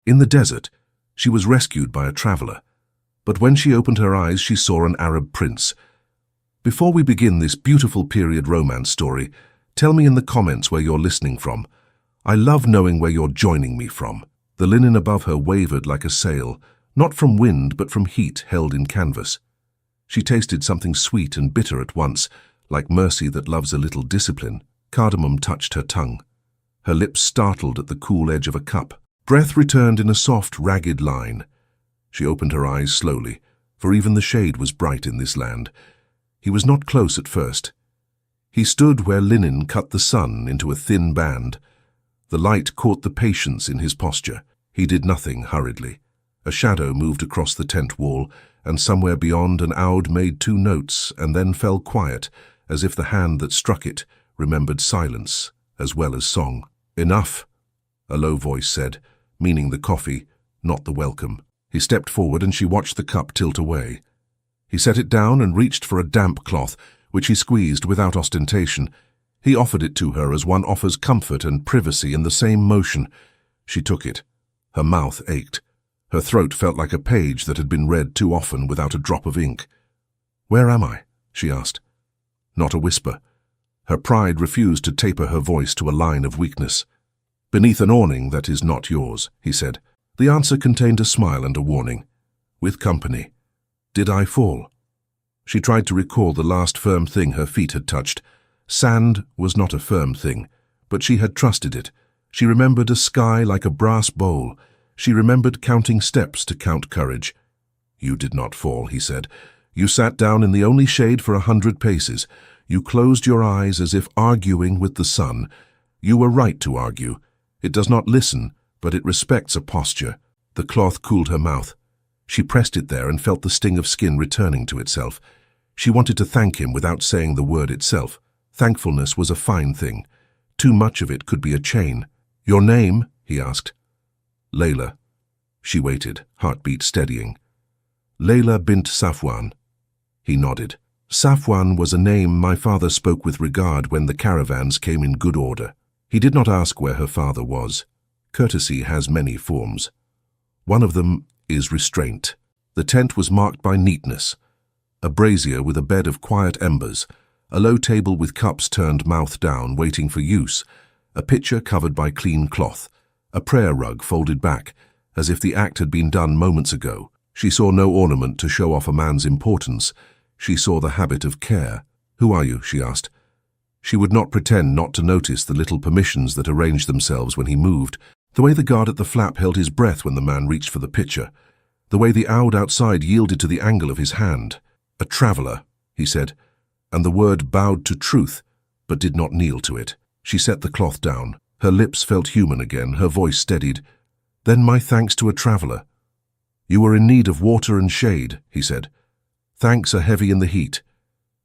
In the desert, she was rescued by a traveler. But when she opened her eyes, she saw an Arab prince. Before we begin this beautiful period romance story, tell me in the comments where you're listening from. I love knowing where you're joining me from. The linen above her wavered like a sail, not from wind but from heat held in canvas. She tasted something sweet and bitter at once, like mercy that loves a little discipline. Cardamom touched her tongue. Her lips startled at the cool edge of a cup. Breath returned in a soft, ragged line. She opened her eyes slowly, for even the shade was bright in this land. He was not close at first. He stood where linen cut the sun into a thin band. The light caught the patience in his posture. He did nothing hurriedly. A shadow moved across the tent wall, and somewhere beyond an oud made 2 notes and then fell quiet, as if the hand that struck it remembered silence as well as song. "Enough," a low voice said, meaning the coffee, not the welcome. He stepped forward and she watched the cup tilt away. He set it down and reached for a damp cloth, which he squeezed without ostentation. He offered it to her as one offers comfort and privacy in the same motion. She took it. Her mouth ached. Her throat felt like a page that had been read too often without a drop of ink. "Where am I?" she asked. Not a whisper. Her pride refused to taper her voice to a line of weakness. "Beneath an awning that is not yours," he said. The answer contained a smile and a warning. "With company. Did I fall?" She tried to recall the last firm thing her feet had touched. Sand was not a firm thing, but she had trusted it. She remembered a sky like a brass bowl. She remembered counting steps to count courage. "You did not fall," he said. "You sat down in the only shade for 100 paces. You closed your eyes as if arguing with the sun. You were right to argue. It does not listen, but it respects a posture." The cloth cooled her mouth. She pressed it there and felt the sting of skin returning to itself. She wanted to thank him without saying the word itself. Thankfulness was a fine thing. Too much of it could be a chain. "Your name?" he asked. "Layla." She waited, heartbeat steadying. "Layla bint Safwan." He nodded. "Safwan was a name my father spoke with regard when the caravans came in good order." He did not ask where her father was. Courtesy has many forms. One of them is restraint. The tent was marked by neatness. A brazier with a bed of quiet embers, a low table with cups turned mouth down waiting for use, a pitcher covered by clean cloth, a prayer rug folded back, as if the act had been done moments ago. She saw no ornament to show off a man's importance. She saw the habit of care. "Who are you?" she asked. She would not pretend not to notice the little permissions that arranged themselves when he moved, the way the guard at the flap held his breath when the man reached for the pitcher, the way the oud outside yielded to the angle of his hand. "A traveler," he said, and the word bowed to truth, but did not kneel to it. She set the cloth down. Her lips felt human again, her voice steadied. "Then my thanks to a traveler." "You were in need of water and shade," he said. "Thanks are heavy in the heat."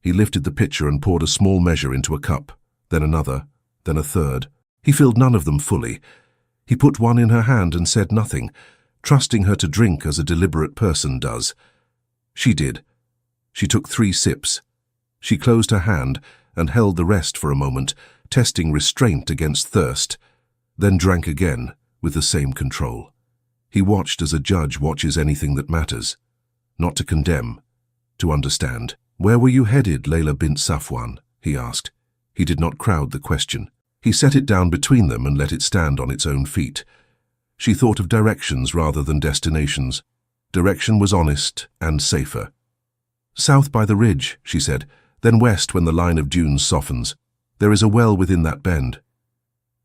He lifted the pitcher and poured a small measure into a cup, then another, then a third. He filled none of them fully. He put one in her hand and said nothing, trusting her to drink as a deliberate person does. She did. She took 3 sips. She closed her hand and held the rest for a moment, testing restraint against thirst, then drank again with the same control. He watched as a judge watches anything that matters, not to condemn, to understand. "Where were you headed, Layla bint Safwan?" he asked. He did not crowd the question. He set it down between them and let it stand on its own feet. She thought of directions rather than destinations. Direction was honest and safer. "South by the ridge," she said, "then west when the line of dunes softens. There is a well within that bend."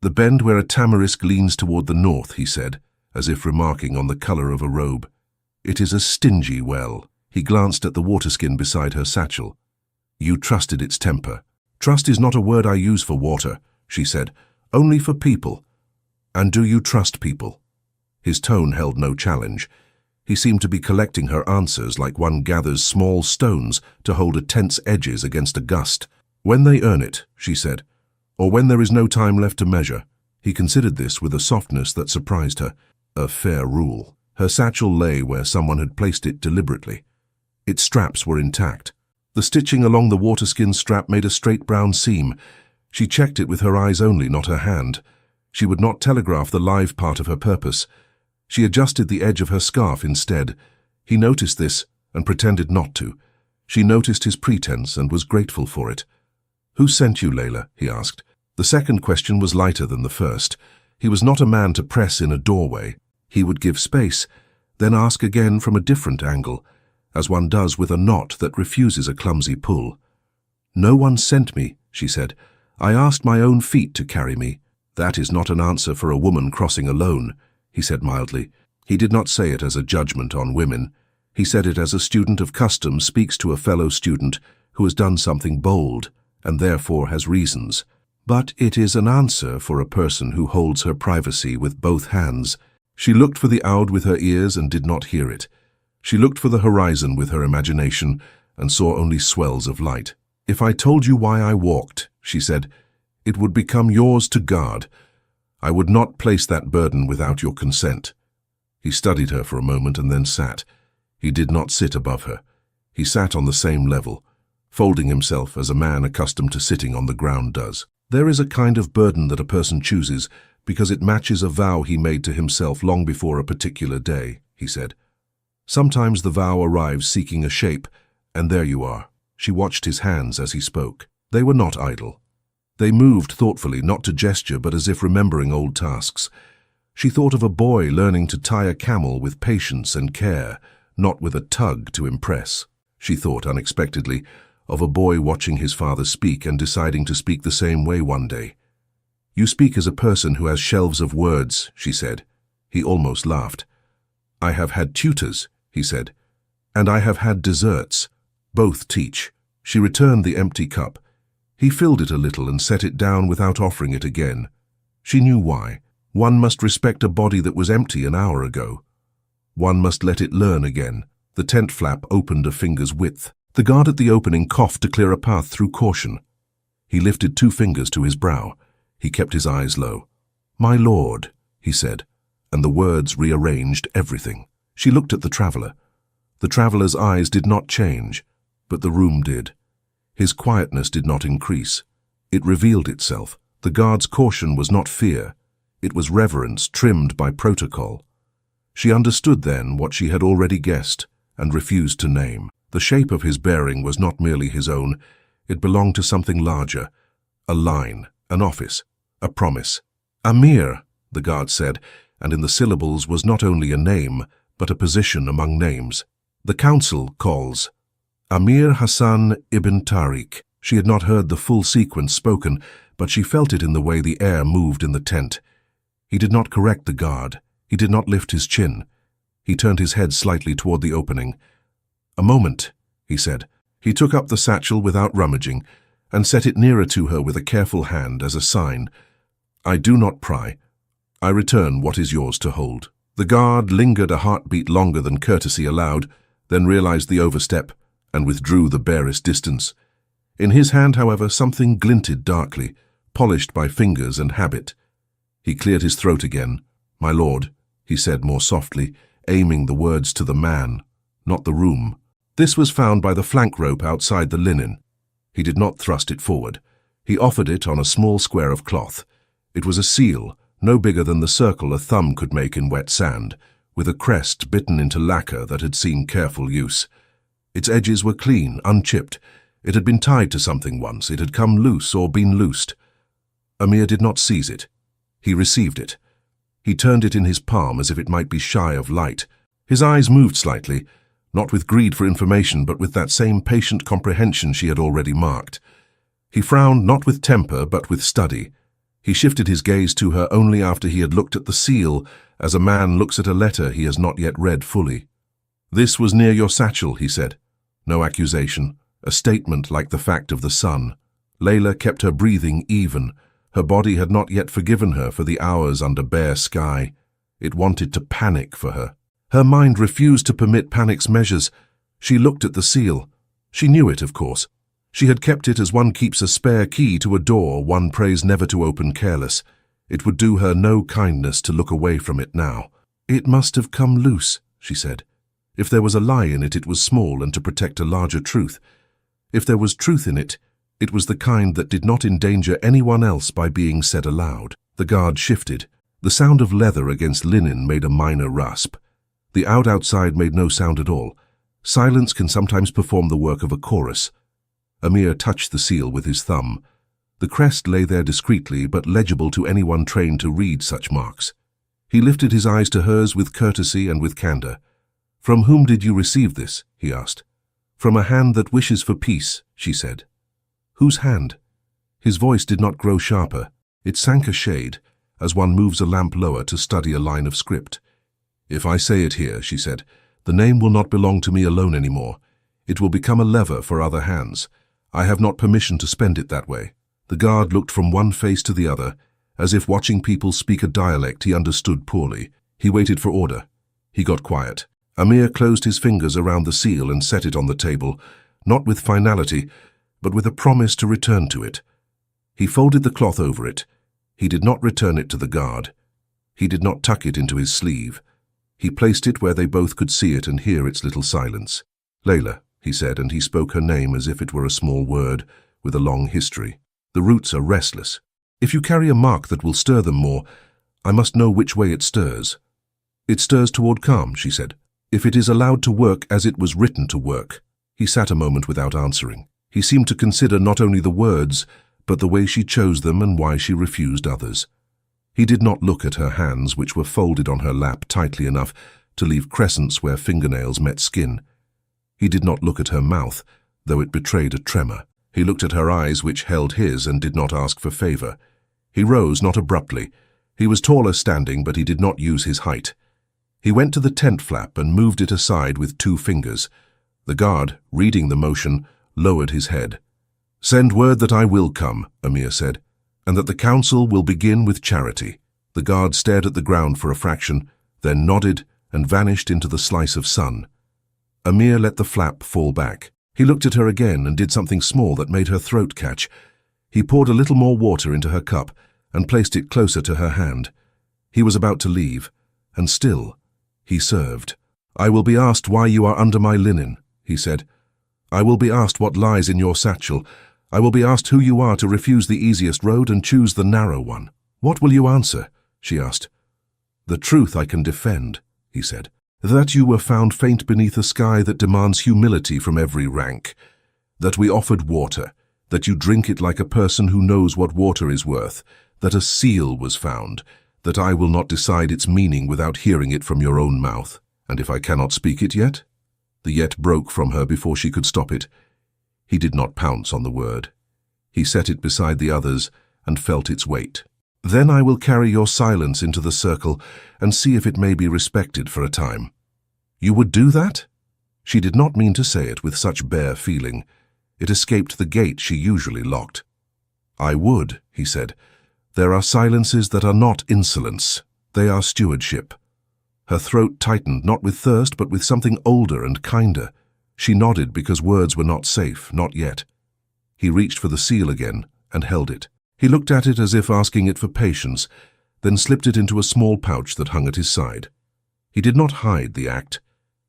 "The bend where a tamarisk leans toward the north," he said, as if remarking on the color of a robe. "It is a stingy well." He glanced at the waterskin beside her satchel. "You trusted its temper." "Trust is not a word I use for water," she said, "only for people." "And do you trust people?" His tone held no challenge. He seemed to be collecting her answers like one gathers small stones to hold a tense edges against a gust. "When they earn it," she said, "or when there is no time left to measure." He considered this with a softness that surprised her. A fair rule. Her satchel lay where someone had placed it deliberately. Its straps were intact. The stitching along the waterskin strap made a straight brown seam. She checked it with her eyes only, not her hand. She would not telegraph the live part of her purpose. She adjusted the edge of her scarf instead. He noticed this and pretended not to. She noticed his pretense and was grateful for it. "Who sent you, Layla?" he asked. The second question was lighter than the first. He was not a man to press in a doorway. He would give space, then ask again from a different angle, as one does with a knot that refuses a clumsy pull. "No one sent me," she said. "I asked my own feet to carry me." "That is not an answer for a woman crossing alone," he said mildly. He did not say it as a judgment on women. He said it as a student of custom speaks to a fellow student who has done something bold and therefore has reasons. But it is an answer for a person who holds her privacy with both hands. She looked for the oud with her ears and did not hear it. She looked for the horizon with her imagination and saw only swells of light. "If I told you why I walked," she said, "it would become yours to guard. I would not place that burden without your consent." He studied her for a moment and then sat. He did not sit above her. He sat on the same level, folding himself as a man accustomed to sitting on the ground does. "There is a kind of burden that a person chooses because it matches a vow he made to himself long before a particular day," he said. "Sometimes the vow arrives seeking a shape, and there you are." She watched his hands as he spoke. They were not idle. They moved thoughtfully, not to gesture, but as if remembering old tasks. She thought of a boy learning to tie a camel with patience and care, not with a tug to impress. She thought, unexpectedly, of a boy watching his father speak and deciding to speak the same way one day. "You speak as a person who has shelves of words," she said. He almost laughed. "I have had tutors," he said, "and I have had desserts. Both teach." She returned the empty cup. He filled it a little and set it down without offering it again. She knew why. One must respect a body that was empty an hour ago. One must let it learn again. The tent flap opened a finger's width. The guard at the opening coughed to clear a path through caution. He lifted 2 fingers to his brow. He kept his eyes low. "My lord," he said, and the words rearranged everything. She looked at the traveler. The traveler's eyes did not change, but the room did. His quietness did not increase. It revealed itself. The guard's caution was not fear. It was reverence trimmed by protocol. She understood then what she had already guessed and refused to name. The shape of his bearing was not merely his own. It belonged to something larger. A line, an office, a promise. "Amir," the guard said, and in the syllables was not only a name, but a position among names. "The council calls. Amir Hassan ibn Tariq." She had not heard the full sequence spoken, but she felt it in the way the air moved in the tent. He did not correct the guard. He did not lift his chin. He turned his head slightly toward the opening. "A moment," he said. He took up the satchel without rummaging and set it nearer to her with a careful hand as a sign. "I do not pry. I return what is yours to hold." The guard lingered a heartbeat longer than courtesy allowed, then realized the overstep and withdrew the barest distance. In his hand, however, something glinted darkly, polished by fingers and habit. He cleared his throat again. "My lord," he said more softly, aiming the words to the man, not the room. This was found by the flank rope outside the linen. He did not thrust it forward. He offered it on a small square of cloth. It was a seal, no bigger than the circle a thumb could make in wet sand, with a crest bitten into lacquer that had seen careful use. Its edges were clean, unchipped. It had been tied to something once. It had come loose or been loosed. Amir did not seize it. He received it. He turned it in his palm as if it might be shy of light. His eyes moved slightly, not with greed for information, but with that same patient comprehension she had already marked. He frowned not with temper, but with study. He shifted his gaze to her only after he had looked at the seal, as a man looks at a letter he has not yet read fully. "This was near your satchel," he said. No accusation, a statement like the fact of the sun. Layla kept her breathing even. Her body had not yet forgiven her for the hours under bare sky. It wanted to panic for her. Her mind refused to permit panic's measures. She looked at the seal. She knew it, of course. She had kept it as one keeps a spare key to a door one prays never to open careless. It would do her no kindness to look away from it now. "It must have come loose," she said. If there was a lie in it, it was small and to protect a larger truth. If there was truth in it, it was the kind that did not endanger anyone else by being said aloud. The guard shifted. The sound of leather against linen made a minor rasp. The outside made no sound at all. Silence can sometimes perform the work of a chorus. Amir touched the seal with his thumb. The crest lay there discreetly, but legible to anyone trained to read such marks. He lifted his eyes to hers with courtesy and with candor. "From whom did you receive this?" he asked. "From a hand that wishes for peace," she said. "Whose hand?" His voice did not grow sharper. It sank a shade, as one moves a lamp lower to study a line of script. "If I say it here," she said, "the name will not belong to me alone anymore. It will become a lever for other hands. I have not permission to spend it that way." The guard looked from one face to the other, as if watching people speak a dialect he understood poorly. He waited for order. He got quiet. Amir closed his fingers around the seal and set it on the table, not with finality, but with a promise to return to it. He folded the cloth over it. He did not return it to the guard. He did not tuck it into his sleeve. He placed it where they both could see it and hear its little silence. "Layla," he said, and he spoke her name as if it were a small word with a long history. "The roots are restless. If you carry a mark that will stir them more, I must know which way it stirs." "It stirs toward calm," she said. "If it is allowed to work as it was written to work." He sat a moment without answering. He seemed to consider not only the words, but the way she chose them and why she refused others. He did not look at her hands, which were folded on her lap tightly enough to leave crescents where fingernails met skin. He did not look at her mouth, though it betrayed a tremor. He looked at her eyes, which held his, and did not ask for favor. He rose, not abruptly. He was taller standing, but he did not use his height. He went to the tent flap and moved it aside with 2 fingers. The guard, reading the motion, lowered his head. "Send word that I will come," Amir said, "and that the council will begin with charity." The guard stared at the ground for a fraction, then nodded and vanished into the slice of sun. Amir let the flap fall back. He looked at her again and did something small that made her throat catch. He poured a little more water into her cup and placed it closer to her hand. He was about to leave, and still, he served. "I will be asked why you are under my linen," he said. "I will be asked what lies in your satchel. I will be asked who you are to refuse the easiest road and choose the narrow one." "What will you answer?" she asked. "The truth I can defend," he said. "That you were found faint beneath a sky that demands humility from every rank. That we offered water, that you drink it like a person who knows what water is worth. That a seal was found, that I will not decide its meaning without hearing it from your own mouth. And if I cannot speak it yet?" The yet broke from her before she could stop it. He did not pounce on the word. He set it beside the others and felt its weight. "Then I will carry your silence into the circle and see if it may be respected for a time." "You would do that?" She did not mean to say it with such bare feeling. It escaped the gate she usually locked. "I would," he said. "There are silences that are not insolence. They are stewardship." Her throat tightened, not with thirst, but with something older and kinder. She nodded because words were not safe, not yet. He reached for the seal again and held it. He looked at it as if asking it for patience, then slipped it into a small pouch that hung at his side. He did not hide the act.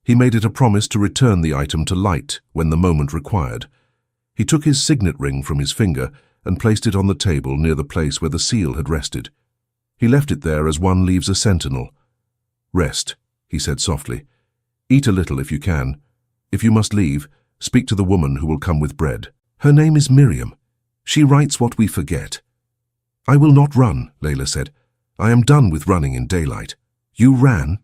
He made it a promise to return the item to light when the moment required. He took his signet ring from his finger and placed it on the table near the place where the seal had rested. He left it there as one leaves a sentinel. "Rest," he said softly. "Eat a little if you can. If you must leave, speak to the woman who will come with bread. Her name is Miriam. She writes what we forget." "I will not run," Layla said. "I am done with running in daylight." "You ran?"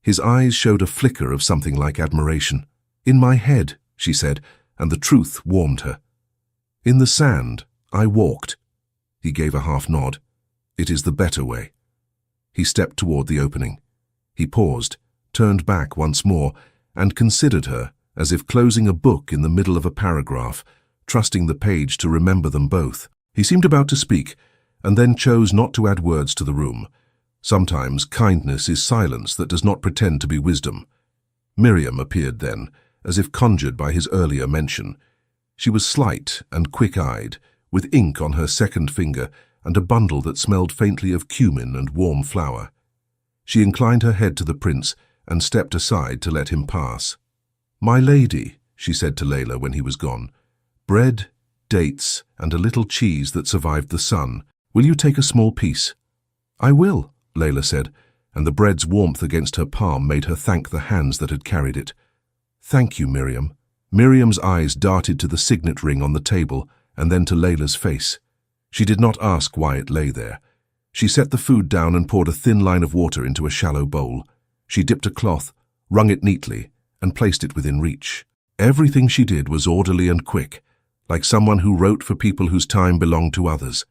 His eyes showed a flicker of something like admiration. "In my head," she said, and the truth warmed her. "In the sand, I walked." He gave a half nod. "It is the better way." He stepped toward the opening. He paused, turned back once more, and considered her as if closing a book in the middle of a paragraph, trusting the page to remember them both. He seemed about to speak, and then chose not to add words to the room. Sometimes kindness is silence that does not pretend to be wisdom. Miriam appeared then, as if conjured by his earlier mention. She was slight and quick-eyed, with ink on her second finger and a bundle that smelled faintly of cumin and warm flour. She inclined her head to the prince and stepped aside to let him pass. "My lady," she said to Layla when he was gone, "bread, dates, and a little cheese that survived the sun. Will you take a small piece?" "I will," Layla said, and the bread's warmth against her palm made her thank the hands that had carried it. "Thank you, Miriam." Miriam's eyes darted to the signet ring on the table and then to Layla's face. She did not ask why it lay there. She set the food down and poured a thin line of water into a shallow bowl. She dipped a cloth, wrung it neatly, and placed it within reach. Everything she did was orderly and quick, like someone who wrote for people whose time belonged to others.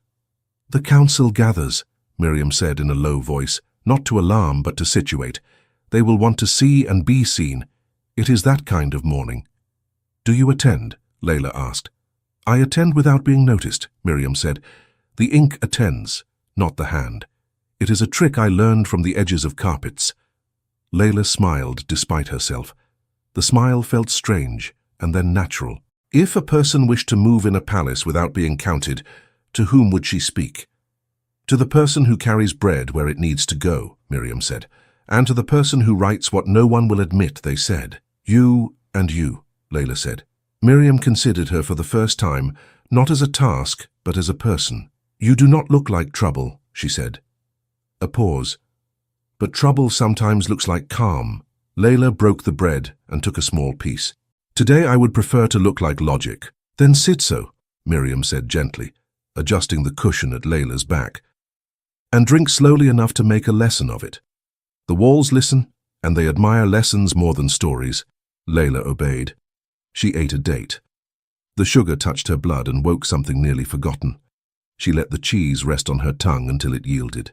"The council gathers," Miriam said in a low voice, not to alarm but to situate. "They will want to see and be seen. It is that kind of morning." "Do you attend?" Layla asked. "I attend without being noticed," Miriam said. "The ink attends, not the hand. It is a trick I learned from the edges of carpets." Layla smiled despite herself. The smile felt strange and then natural. If a person wished to move in a palace without being counted, to whom would she speak? "To the person who carries bread where it needs to go," Miriam said, "and to the person who writes what no one will admit they said." "You and you," Layla said. Miriam considered her for the first time, not as a task, but as a person. "You do not look like trouble," she said. A pause. "But trouble sometimes looks like calm." Layla broke the bread and took a small piece. "Today I would prefer to look like logic." "Then sit so," Miriam said gently, adjusting the cushion at Layla's back. "And drink slowly enough to make a lesson of it. The walls listen, and they admire lessons more than stories." Layla obeyed. She ate a date. The sugar touched her blood and woke something nearly forgotten. She let the cheese rest on her tongue until it yielded.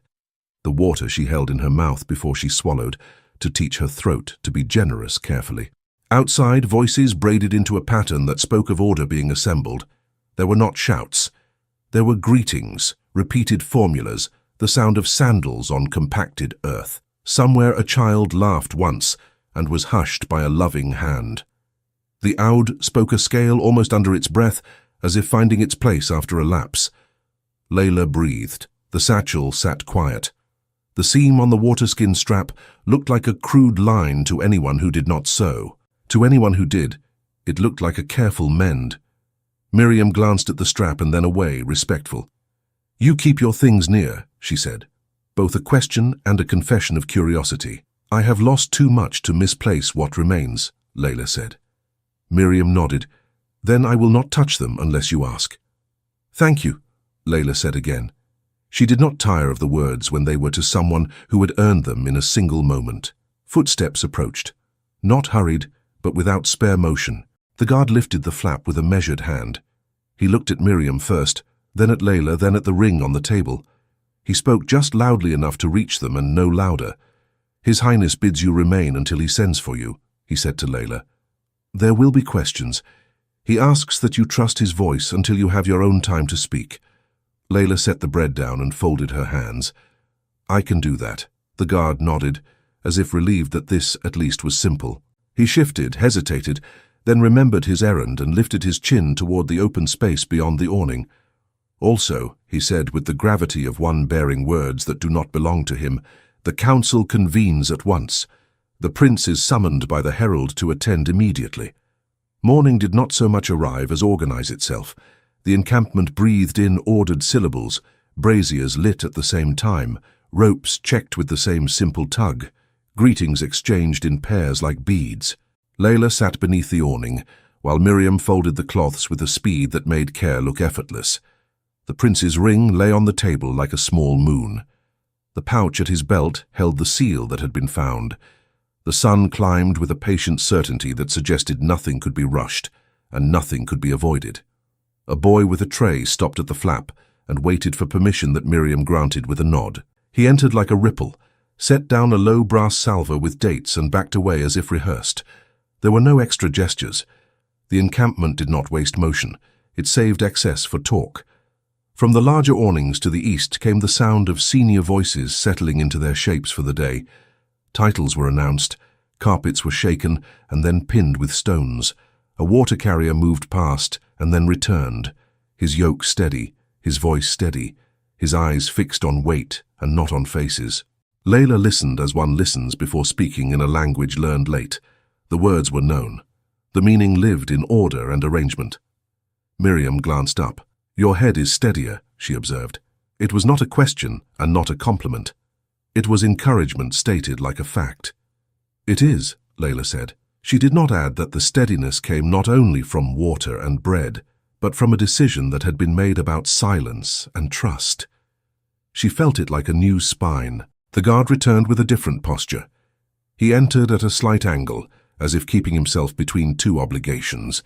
The water she held in her mouth before she swallowed, to teach her throat to be generous carefully. Outside, voices braided into a pattern that spoke of order being assembled. There were not shouts. There were greetings, repeated formulas, the sound of sandals on compacted earth. Somewhere a child laughed once and was hushed by a loving hand. The oud spoke a scale almost under its breath, as if finding its place after a lapse. Layla breathed. The satchel sat quiet. The seam on the waterskin strap looked like a crude line to anyone who did not sew. To anyone who did, it looked like a careful mend. Miriam glanced at the strap and then away, respectful. "You keep your things near," she said, both a question and a confession of curiosity. "I have lost too much to misplace what remains," Layla said. Miriam nodded. "Then I will not touch them unless you ask." "Thank you," Layla said again. She did not tire of the words when they were to someone who had earned them in a single moment. Footsteps approached. Not hurried, but without spare motion. The guard lifted the flap with a measured hand. He looked at Miriam first, then at Layla, then at the ring on the table. He spoke just loudly enough to reach them and no louder. "His Highness bids you remain until he sends for you," he said to Layla. "There will be questions. He asks that you trust his voice until you have your own time to speak." Layla set the bread down and folded her hands. "I can do that." The guard nodded, as if relieved that this at least was simple. He shifted, hesitated, then remembered his errand and lifted his chin toward the open space beyond the awning. "Also," he said with the gravity of one bearing words that do not belong to him, "the council convenes at once. The prince is summoned by the herald to attend immediately." Morning did not so much arrive as organize itself. The encampment breathed in ordered syllables, braziers lit at the same time, ropes checked with the same simple tug, greetings exchanged in pairs like beads. Layla sat beneath the awning, while Miriam folded the cloths with a speed that made care look effortless. The prince's ring lay on the table like a small moon. The pouch at his belt held the seal that had been found. The sun climbed with a patient certainty that suggested nothing could be rushed and nothing could be avoided. A boy with a tray stopped at the flap and waited for permission that Miriam granted with a nod. He entered like a ripple, set down a low brass salver with dates and backed away as if rehearsed. There were no extra gestures. The encampment did not waste motion. It saved excess for talk. From the larger awnings to the east came the sound of senior voices settling into their shapes for the day. Titles were announced, carpets were shaken and then pinned with stones. A water carrier moved past and then returned, his yoke steady, his voice steady, his eyes fixed on weight and not on faces. Layla listened as one listens before speaking in a language learned late. The words were known. The meaning lived in order and arrangement. Miriam glanced up. "Your head is steadier," she observed. It was not a question and not a compliment. It was encouragement stated like a fact. "It is," Layla said. She did not add that the steadiness came not only from water and bread, but from a decision that had been made about silence and trust. She felt it like a new spine. The guard returned with a different posture. He entered at a slight angle, as if keeping himself between two obligations.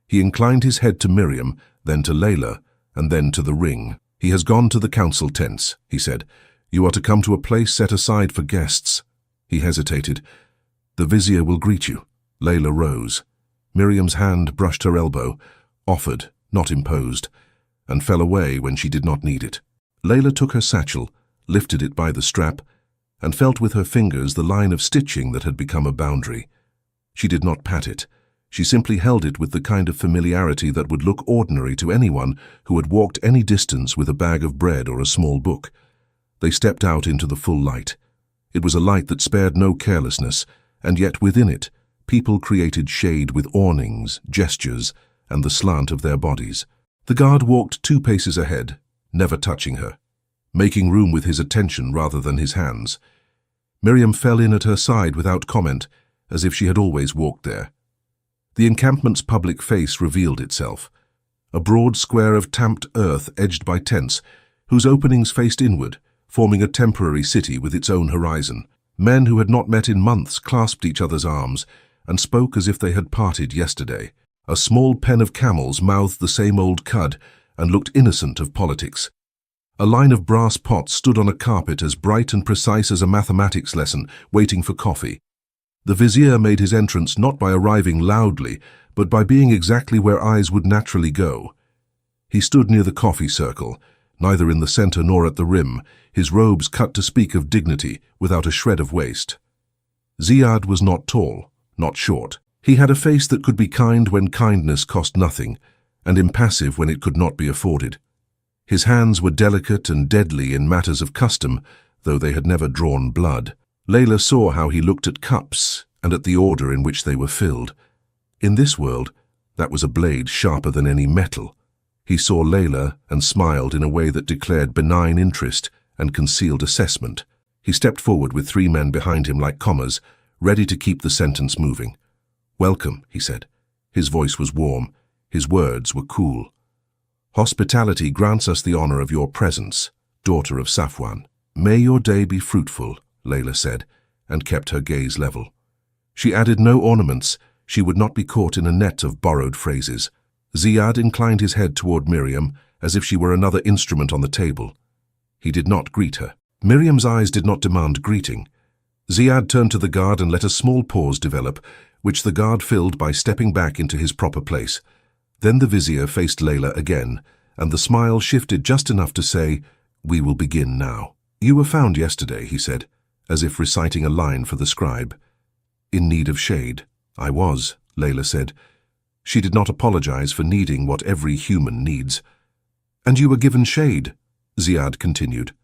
He inclined his head to Miriam, then to Layla, and then to the ring. "He has gone to the council tents," he said. "You are to come to a place set aside for guests." He hesitated. "The vizier will greet you." Layla rose. Miriam's hand brushed her elbow, offered, not imposed, and fell away when she did not need it. Layla took her satchel, lifted it by the strap, and felt with her fingers the line of stitching that had become a boundary. She did not pat it. She simply held it with the kind of familiarity that would look ordinary to anyone who had walked any distance with a bag of bread or a small book. They stepped out into the full light. It was a light that spared no carelessness, and yet within it, people created shade with awnings, gestures, and the slant of their bodies. The guard walked 2 paces ahead, never touching her, making room with his attention rather than his hands. Miriam fell in at her side without comment, as if she had always walked there. The encampment's public face revealed itself, a broad square of tamped earth edged by tents, whose openings faced inward, forming a temporary city with its own horizon. Men who had not met in months clasped each other's arms and spoke as if they had parted yesterday. A small pen of camels mouthed the same old cud and looked innocent of politics. A line of brass pots stood on a carpet as bright and precise as a mathematics lesson, waiting for coffee. The vizier made his entrance not by arriving loudly, but by being exactly where eyes would naturally go. He stood near the coffee circle, neither in the center nor at the rim, his robes cut to speak of dignity, without a shred of waist. Ziad was not tall, not short. He had a face that could be kind when kindness cost nothing, and impassive when it could not be afforded. His hands were delicate and deadly in matters of custom, though they had never drawn blood. Layla saw how he looked at cups and at the order in which they were filled. In this world, that was a blade sharper than any metal. He saw Layla and smiled in a way that declared benign interest and concealed assessment. He stepped forward with 3 men behind him like commas, ready to keep the sentence moving. "Welcome," he said. His voice was warm. His words were cool. "Hospitality grants us the honor of your presence, daughter of Safwan. May your day be fruitful," Layla said, and kept her gaze level. She added no ornaments. She would not be caught in a net of borrowed phrases. Ziad inclined his head toward Miriam, as if she were another instrument on the table. He did not greet her. Miriam's eyes did not demand greeting. Ziad turned to the guard and let a small pause develop, which the guard filled by stepping back into his proper place. Then the vizier faced Layla again, and the smile shifted just enough to say, "We will begin now." "You were found yesterday," he said, as if reciting a line for the scribe. "In need of shade." "I was," Layla said. She did not apologize for needing what every human needs. "And you were given shade," Ziad continued,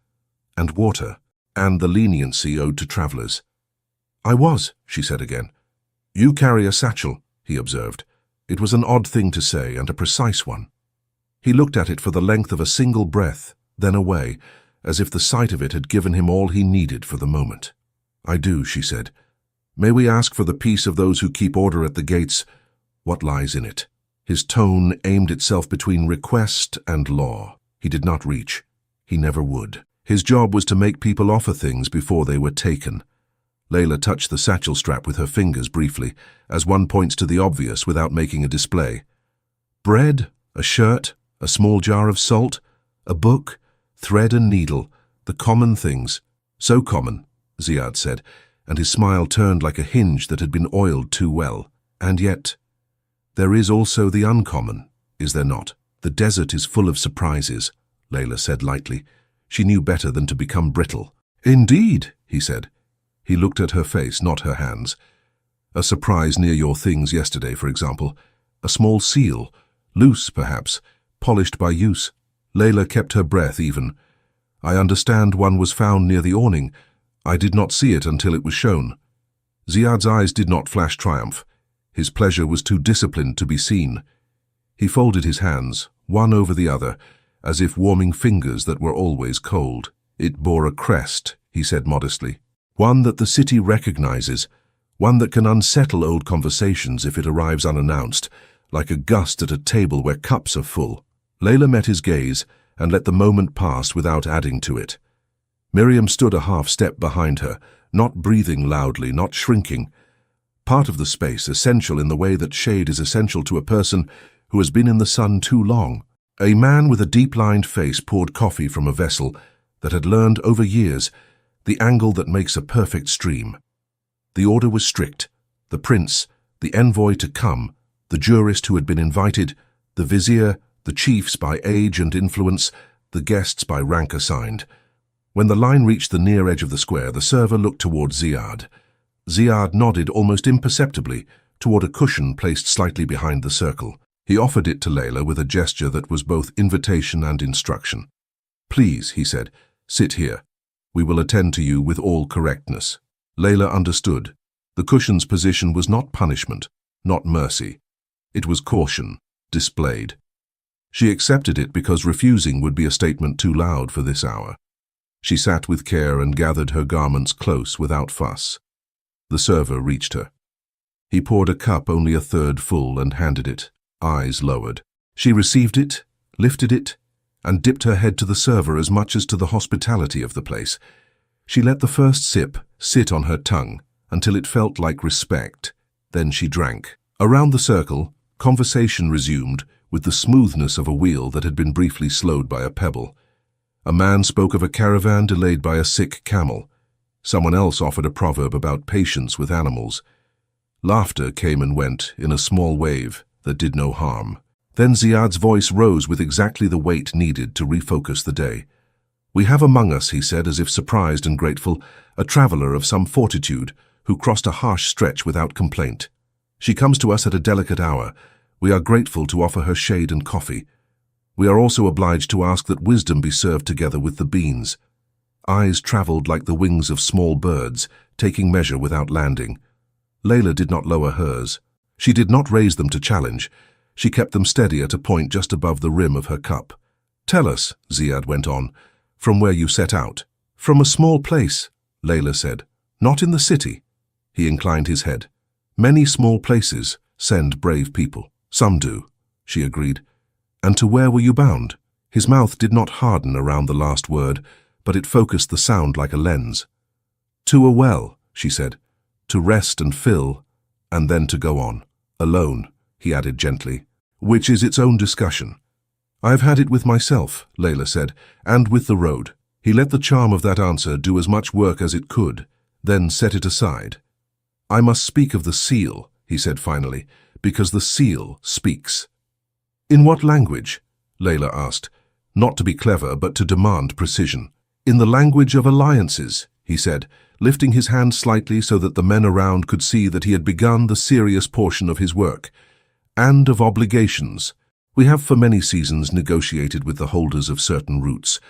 "and water, and the leniency owed to travelers." "I was," she said again. "You carry a satchel," he observed. It was an odd thing to say, and a precise one. He looked at it for the length of a single breath, then away, as if the sight of it had given him all he needed for the moment. "I do," she said. "May we ask for the peace of those who keep order at the gates? What lies in it?" His tone aimed itself between request and law. He did not reach. He never would. His job was to make people offer things before they were taken. Layla touched the satchel strap with her fingers briefly, as one points to the obvious without making a display. Bread, a shirt, a small jar of salt, a book, thread and needle, the common things. "So common," Ziad said, and his smile turned like a hinge that had been oiled too well. "And yet, there is also the uncommon, is there not? The desert is full of surprises," Layla said lightly. She knew better than to become brittle. "Indeed," he said. He looked at her face, not her hands. "A surprise near your things yesterday, for example. A small seal, loose perhaps, polished by use." Layla kept her breath even. "I understand one was found near the awning. I did not see it until it was shown." Ziad's eyes did not flash triumph. His pleasure was too disciplined to be seen. He folded his hands, one over the other, as if warming fingers that were always cold. "It bore a crest," he said modestly. One that the city recognizes, one that can unsettle old conversations if it arrives unannounced, like a gust at a table where cups are full. Layla met his gaze and let the moment pass without adding to it. Miriam stood a half step behind her, not breathing loudly, not shrinking. Part of the space, essential in the way that shade is essential to a person who has been in the sun too long. A man with a deep-lined face poured coffee from a vessel that had learned over years the angle that makes a perfect stream. The order was strict. The prince, the envoy to come, the jurist who had been invited, the vizier, the chiefs by age and influence, the guests by rank assigned. When the line reached the near edge of the square, the server looked toward Ziad. Ziad nodded almost imperceptibly toward a cushion placed slightly behind the circle. He offered it to Layla with a gesture that was both invitation and instruction. "Please," he said, "sit here. We will attend to you with all correctness." Layla understood. The cushion's position was not punishment, not mercy. It was caution, displayed. She accepted it because refusing would be a statement too loud for this hour. She sat with care and gathered her garments close without fuss. The server reached her. He poured a cup only a third full and handed it, eyes lowered. She received it, lifted it, and dipped her head to the server as much as to the hospitality of the place. She let the first sip sit on her tongue until it felt like respect. Then she drank. Around the circle, conversation resumed with the smoothness of a wheel that had been briefly slowed by a pebble. A man spoke of a caravan delayed by a sick camel. Someone else offered a proverb about patience with animals. Laughter came and went in a small wave that did no harm. Then Ziad's voice rose with exactly the weight needed to refocus the day. "We have among us," he said, as if surprised and grateful, "a traveler of some fortitude who crossed a harsh stretch without complaint. She comes to us at a delicate hour. We are grateful to offer her shade and coffee. We are also obliged to ask that wisdom be served together with the beans." Eyes traveled like the wings of small birds, taking measure without landing. Layla did not lower hers. She did not raise them to challenge. She kept them steady at a point just above the rim of her cup. "Tell us," Ziad went on, "from where you set out." "From a small place," Layla said. "Not in the city." He inclined his head. "Many small places send brave people." "Some do," she agreed. "And to where were you bound?" His mouth did not harden around the last word, but it focused the sound like a lens. "To a well," she said, "to rest and fill, and then to go on. Alone," he added gently, "which is its own discussion." "I've had it with myself," Layla said, "and with the road." He let the charm of that answer do as much work as it could, then set it aside. "I must speak of the seal," he said finally, "because the seal speaks." "In what language?" Layla asked, not to be clever but to demand precision. "In the language of alliances," he said, lifting his hand slightly so that the men around could see that he had begun the serious portion of his work, "and of obligations. We have for many seasons negotiated with the holders of certain routes.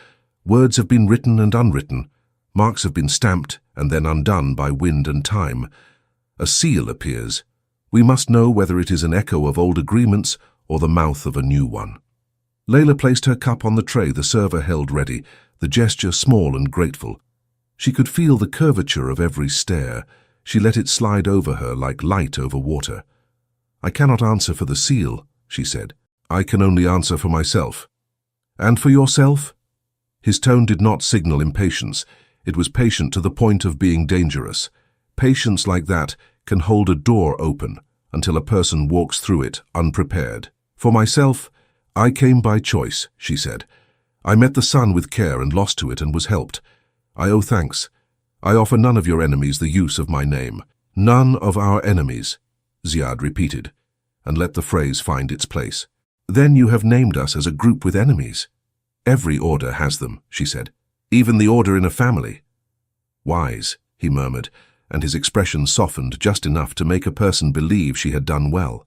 Words have been written and unwritten. Marks have been stamped and then undone by wind and time. A seal appears. We must know whether it is an echo of old agreements or the mouth of a new one." Layla placed her cup on the tray the server held ready, the gesture small and grateful. She could feel the curvature of every stare. She let it slide over her like light over water. "I cannot answer for the seal," she said. "I can only answer for myself." "And for yourself?" His tone did not signal impatience. It was patient to the point of being dangerous. Patience like that can hold a door open until a person walks through it unprepared. "For myself, I came by choice," she said. "I met the sun with care and lost to it and was helped. I owe thanks. I offer none of your enemies the use of my name." "None of our enemies," Ziad repeated, and let the phrase find its place. "Then you have named us as a group with enemies." "Every order has them," she said. "Even the order in a family." "Wise," he murmured, and his expression softened just enough to make a person believe she had done well.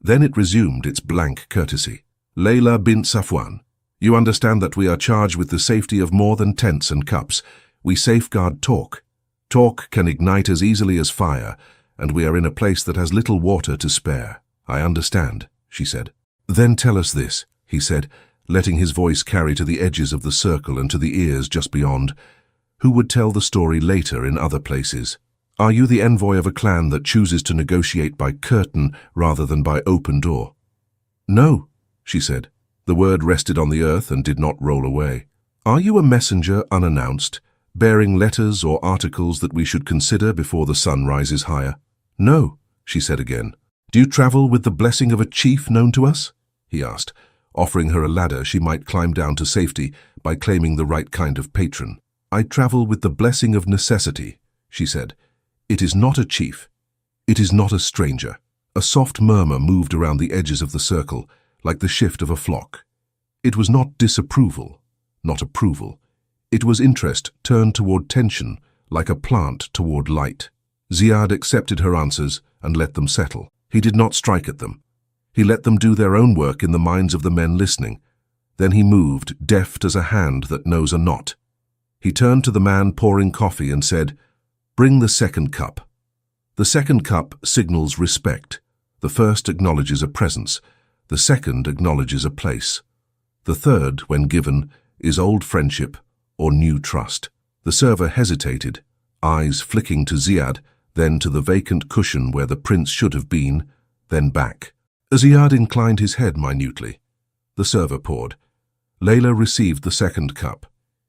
Then it resumed its blank courtesy. "Layla bint Safwan, you understand that we are charged with the safety of more than tents and cups. We safeguard talk. Talk can ignite as easily as fire, and we are in a place that has little water to spare." "I understand," she said. "Then tell us this," he said, letting his voice carry to the edges of the circle and to the ears just beyond. Who would tell the story later in other places? Are you the envoy of a clan that chooses to negotiate by curtain rather than by open door? No, she said. The word rested on the earth and did not roll away. Are you a messenger unannounced, bearing letters or articles that we should consider before the sun rises higher? No, she said again. Do you travel with the blessing of a chief known to us? He asked, offering her a ladder she might climb down to safety by claiming the right kind of patron. I travel with the blessing of necessity, she said. It is not a chief. It is not a stranger. A soft murmur moved around the edges of the circle, like the shift of a flock. It was not disapproval, not approval. It was interest turned toward tension, like a plant toward light. Ziad accepted her answers and let them settle. He did not strike at them. He let them do their own work in the minds of the men listening. Then he moved, deft as a hand that knows a knot. He turned to the man pouring coffee and said, "Bring the second cup." The second cup signals respect. The first acknowledges a presence. The second acknowledges a place. The third, when given, is old friendship or new trust. The server hesitated, eyes flicking to Ziad, then to the vacant cushion where the prince should have been, then back. Ziad inclined his head minutely. The server poured. Layla received the second cup.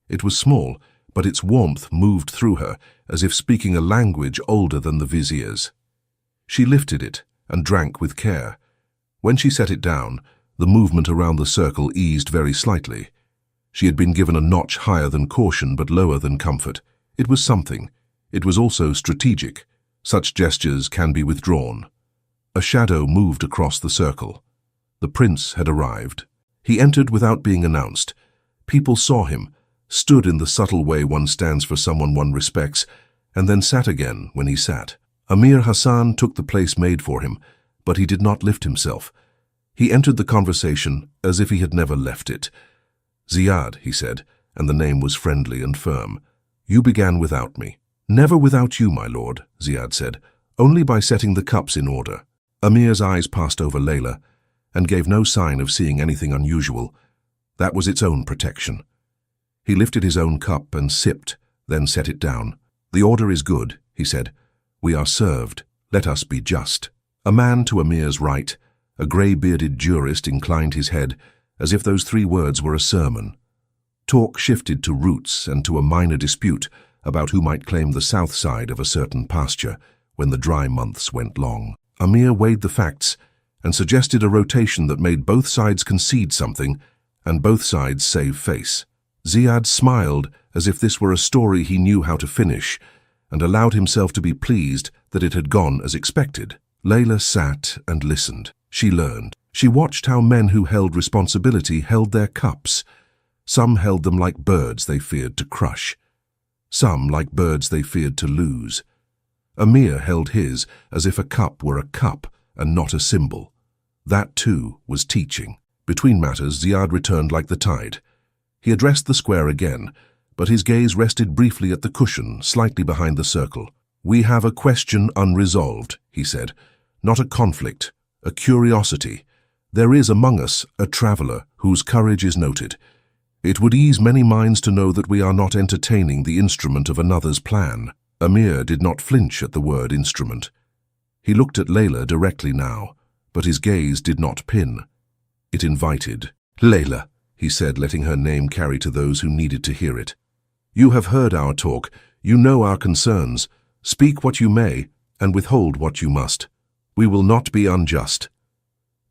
It was small, but its warmth moved through her, as if speaking a language older than the vizier's. She lifted it and drank with care. When she set it down, the movement around the circle eased very slightly. She had been given a notch higher than caution but lower than comfort. It was something. It was also strategic. Such gestures can be withdrawn. A shadow moved across the circle. The prince had arrived. He entered without being announced. People saw him, stood in the subtle way one stands for someone one respects, and then sat again when he sat. Amir Hassan took the place made for him, but he did not lift himself. He entered the conversation as if he had never left it. "Ziad," he said, and the name was friendly and firm. "You began without me." "Never without you, my lord," Ziad said, "only by setting the cups in order." Amir's eyes passed over Layla and gave no sign of seeing anything unusual. That was its own protection. He lifted his own cup and sipped, then set it down. "The order is good," he said. "We are served. Let us be just." A man to Amir's right, a grey-bearded jurist, inclined his head, as if those 3 words were a sermon. Talk shifted to roots and to a minor dispute about who might claim the south side of a certain pasture when the dry months went long. Amir weighed the facts and suggested a rotation that made both sides concede something and both sides save face. Ziad smiled as if this were a story he knew how to finish, and allowed himself to be pleased that it had gone as expected. Layla sat and listened. She learned. She watched how men who held responsibility held their cups. Some held them like birds they feared to crush. Some like birds they feared to lose. Amir held his as if a cup were a cup and not a symbol. That, too, was teaching. Between matters, Ziad returned like the tide. He addressed the square again, but his gaze rested briefly at the cushion slightly behind the circle. "We have a question unresolved," he said. "Not a conflict, a curiosity. There is among us a traveler whose courage is noted. It would ease many minds to know that we are not entertaining the instrument of another's plan." Amir did not flinch at the word instrument. He looked at Layla directly now, but his gaze did not pin. It invited. "Layla," he said, letting her name carry to those who needed to hear it. "You have heard our talk. You know our concerns. Speak what you may, and withhold what you must. We will not be unjust."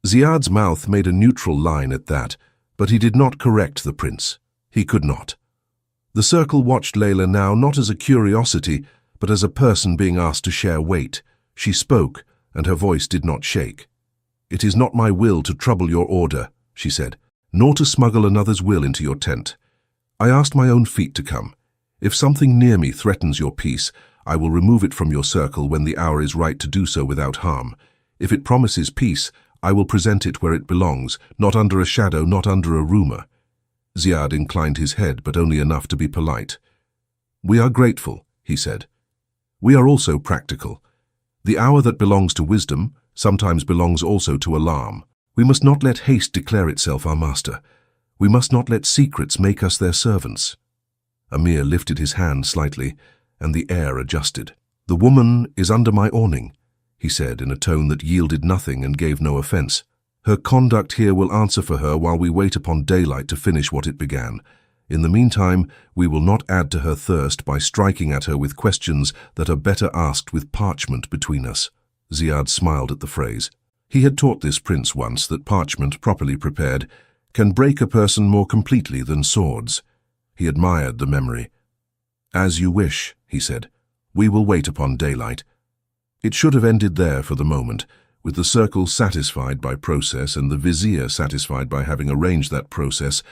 Ziad's mouth made a neutral line at that, but he did not correct the prince. He could not. The circle watched Layla now not as a curiosity, but as a person being asked to share weight. She spoke, and her voice did not shake. "It is not my will to trouble your order," she said, "nor to smuggle another's will into your tent. I asked my own feet to come. If something near me threatens your peace, I will remove it from your circle when the hour is right to do so without harm. If it promises peace, I will present it where it belongs, not under a shadow, not under a rumor." Ziad inclined his head, but only enough to be polite. "We are grateful," he said. "We are also practical. The hour that belongs to wisdom sometimes belongs also to alarm. We must not let haste declare itself our master. We must not let secrets make us their servants." Amir lifted his hand slightly, and the air adjusted. "The woman is under my awning," he said in a tone that yielded nothing and gave no offense. "Her conduct here will answer for her while we wait upon daylight to finish what it began. In the meantime, we will not add to her thirst by striking at her with questions that are better asked with parchment between us." Ziad smiled at the phrase. He had taught this prince once that parchment, properly prepared, can break a person more completely than swords. He admired the memory. "As you wish," he said. "We will wait upon daylight." It should have ended there for the moment, with the circle satisfied by process and the vizier satisfied by having arranged that process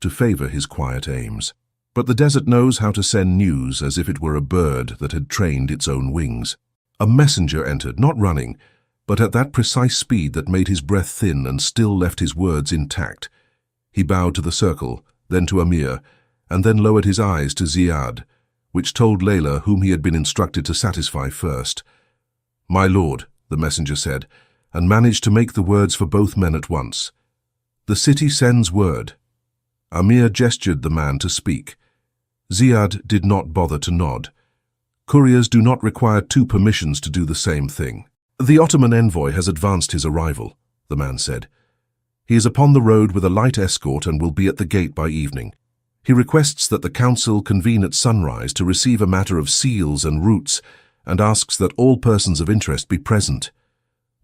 to favor his quiet aims. But the desert knows how to send news as if it were a bird that had trained its own wings. A messenger entered, not running, but at that precise speed that made his breath thin and still left his words intact. He bowed to the circle, then to Amir, and then lowered his eyes to Ziad, which told Layla whom he had been instructed to satisfy first. "My lord," the messenger said, and managed to make the words for both men at once. "The city sends word." Amir gestured the man to speak. Ziad did not bother to nod. Couriers do not require two permissions to do the same thing. "The Ottoman envoy has advanced his arrival," the man said. "He is upon the road with a light escort and will be at the gate by evening. He requests that the council convene at sunrise to receive a matter of seals and roots and asks that all persons of interest be present.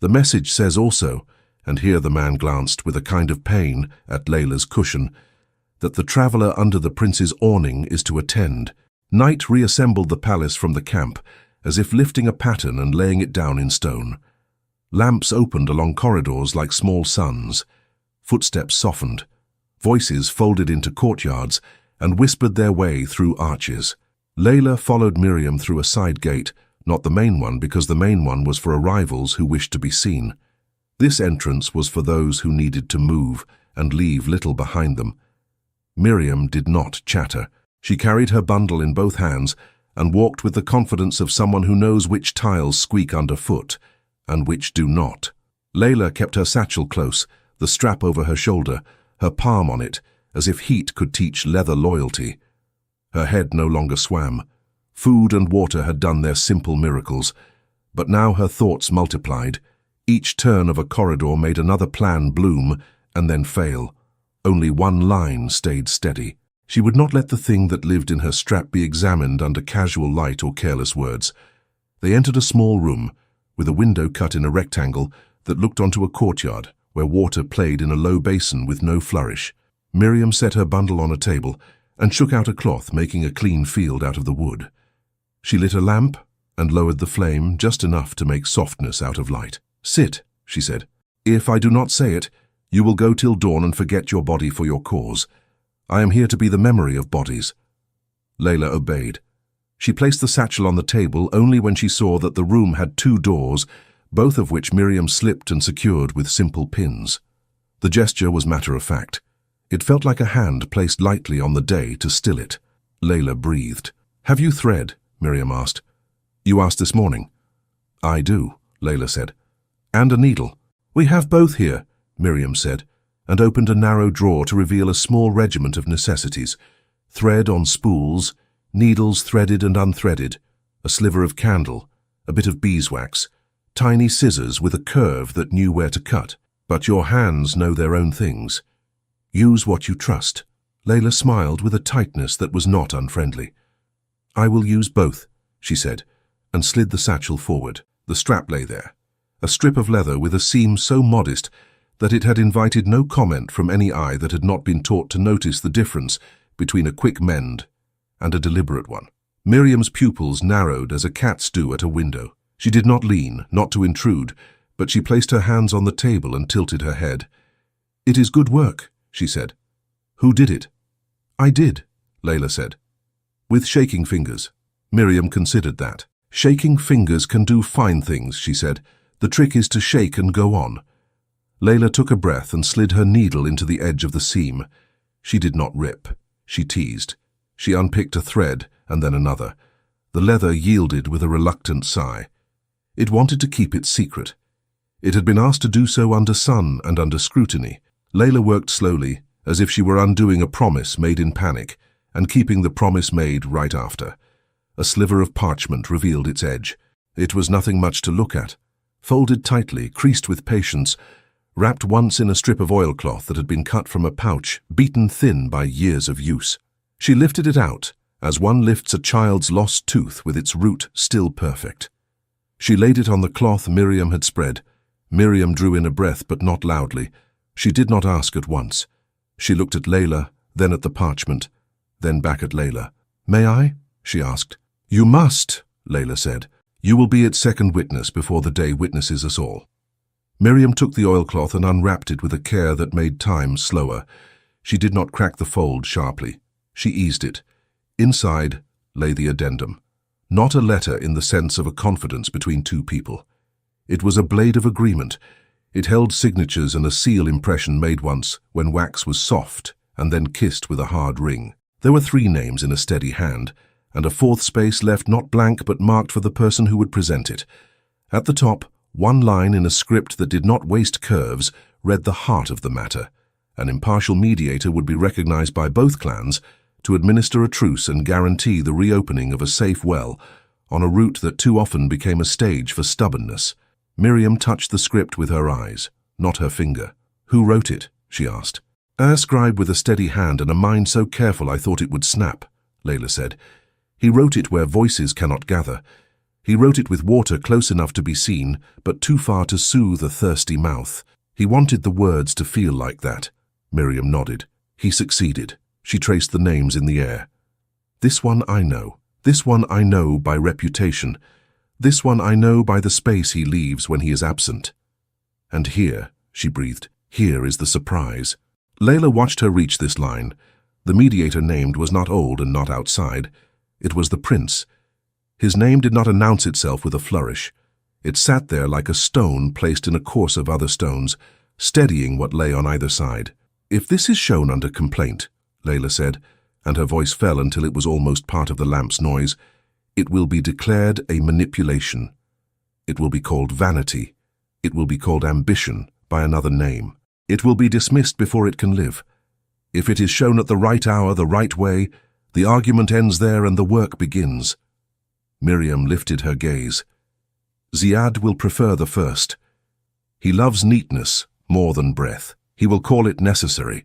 The message says also," and here the man glanced with a kind of pain at Layla's cushion, "that the traveller under the prince's awning is to attend." Night reassembled the palace from the camp, as if lifting a pattern and laying it down in stone. Lamps opened along corridors like small suns. Footsteps softened. Voices folded into courtyards and whispered their way through arches. Layla followed Miriam through a side gate, not the main one because the main one was for arrivals who wished to be seen. This entrance was for those who needed to move and leave little behind them. Miriam did not chatter. She carried her bundle in both hands and walked with the confidence of someone who knows which tiles squeak underfoot and which do not. Layla kept her satchel close, the strap over her shoulder, her palm on it, as if heat could teach leather loyalty. Her head no longer swam. Food and water had done their simple miracles, but now her thoughts multiplied. Each turn of a corridor made another plan bloom and then fail. Only one line stayed steady. She would not let the thing that lived in her strap be examined under casual light or careless words. They entered a small room, with a window cut in a rectangle that looked onto a courtyard, where water played in a low basin with no flourish. Miriam set her bundle on a table and shook out a cloth, making a clean field out of the wood. She lit a lamp and lowered the flame just enough to make softness out of light. "Sit," she said. "If I do not say it, you will go till dawn and forget your body for your cause. I am here to be the memory of bodies." Layla obeyed. She placed the satchel on the table only when she saw that the room had two doors, both of which Miriam slipped and secured with simple pins. The gesture was matter-of-fact. It felt like a hand placed lightly on the day to still it. Layla breathed. "Have you thread?" Miriam asked. "You asked this morning." "I do," Layla said. "And a needle." "We have both here," Miriam said, and opened a narrow drawer to reveal a small regiment of necessities. Thread on spools, needles threaded and unthreaded, a sliver of candle, a bit of beeswax, tiny scissors with a curve that knew where to cut. "But your hands know their own things. Use what you trust." Layla smiled with a tightness that was not unfriendly. "I will use both," she said, and slid the satchel forward. The strap lay there, a strip of leather with a seam so modest that it had invited no comment from any eye that had not been taught to notice the difference between a quick mend and a deliberate one. Miriam's pupils narrowed as a cat's do at a window. She did not lean, not to intrude, but she placed her hands on the table and tilted her head. "It is good work," she said. "Who did it?" "I did," Layla said. "With shaking fingers." Miriam considered that. "Shaking fingers can do fine things," she said. "The trick is to shake and go on." Layla took a breath and slid her needle into the edge of the seam. She did not rip. She teased. She unpicked a thread and then another. The leather yielded with a reluctant sigh. It wanted to keep its secret. It had been asked to do so under sun and under scrutiny. Layla worked slowly, as if she were undoing a promise made in panic, and keeping the promise made right after. A sliver of parchment revealed its edge. It was nothing much to look at. Folded tightly, creased with patience, wrapped once in a strip of oilcloth that had been cut from a pouch, beaten thin by years of use. She lifted it out, as one lifts a child's lost tooth with its root still perfect. She laid it on the cloth Miriam had spread. Miriam drew in a breath, but not loudly. She did not ask at once. She looked at Layla, then at the parchment, then back at Layla. "May I?" she asked. "You must," Layla said. "You will be its second witness before the day witnesses us all." Miriam took the oilcloth and unwrapped it with a care that made time slower. She did not crack the fold sharply. She eased it. Inside lay the addendum. Not a letter in the sense of a confidence between two people. It was a blade of agreement. It held signatures and a seal impression made once when wax was soft and then kissed with a hard ring. There were 3 names in a steady hand, and a 4th space left not blank but marked for the person who would present it. At the top, one line in a script that did not waste curves read the heart of the matter. An impartial mediator would be recognized by both clans to administer a truce and guarantee the reopening of a safe well on a route that too often became a stage for stubbornness. Miriam touched the script with her eyes, not her finger. "Who wrote it?" she asked. "A scribe with a steady hand and a mind so careful I thought it would snap," Layla said. "He wrote it where voices cannot gather. He wrote it with water close enough to be seen, but too far to soothe a thirsty mouth. He wanted the words to feel like that." Miriam nodded. "He succeeded." She traced the names in the air. "This one I know. This one I know by reputation. This one I know by the space he leaves when he is absent. And here," she breathed, "here is the surprise." Layla watched her reach this line. The mediator named was not old and not outside. It was the prince. His name did not announce itself with a flourish. It sat there like a stone placed in a course of other stones, steadying what lay on either side. "If this is shown under complaint," Layla said, and her voice fell until it was almost part of the lamp's noise, "it will be declared a manipulation. It will be called vanity. It will be called ambition by another name. It will be dismissed before it can live. If it is shown at the right hour, the right way, the argument ends there and the work begins." Miriam lifted her gaze. "Ziad will prefer the first. He loves neatness more than breadth. He will call it necessary.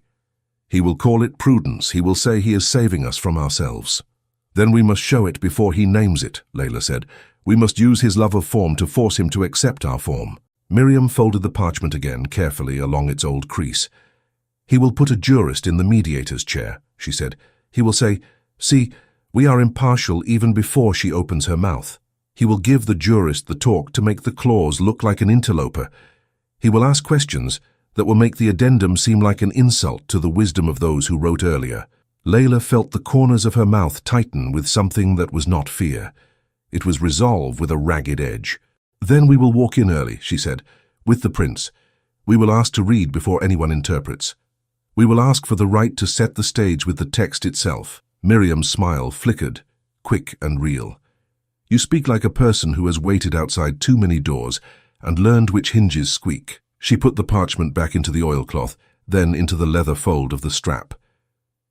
He will call it prudence. He will say he is saving us from ourselves." "Then we must show it before he names it," Layla said. "We must use his love of form to force him to accept our form." Miriam folded the parchment again, carefully, along its old crease. "He will put a jurist in the mediator's chair," she said. "He will say, 'See, we are impartial even before she opens her mouth.' He will give the jurist the talk to make the clause look like an interloper. He will ask questions that will make the addendum seem like an insult to the wisdom of those who wrote earlier." Layla felt the corners of her mouth tighten with something that was not fear. It was resolve with a ragged edge. "Then we will walk in early," she said, "with the prince. We will ask to read before anyone interprets. We will ask for the right to set the stage with the text itself." Miriam's smile flickered, quick and real. "You speak like a person who has waited outside too many doors and learned which hinges squeak." She put the parchment back into the oilcloth, then into the leather fold of the strap.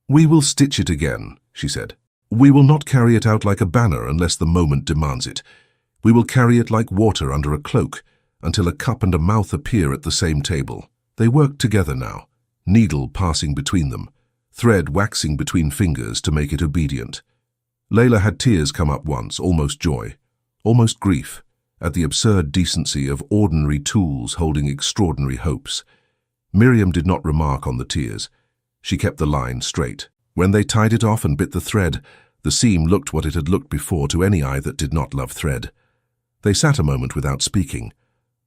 "We will stitch it again," she said. "We will not carry it out like a banner unless the moment demands it. We will carry it like water under a cloak until a cup and a mouth appear at the same table." They worked together now, needle passing between them, thread waxing between fingers to make it obedient. Layla had tears come up once, almost joy, almost grief, at the absurd decency of ordinary tools holding extraordinary hopes. Miriam did not remark on the tears. She kept the line straight. When they tied it off and bit the thread, the seam looked what it had looked before to any eye that did not love thread. They sat a moment without speaking.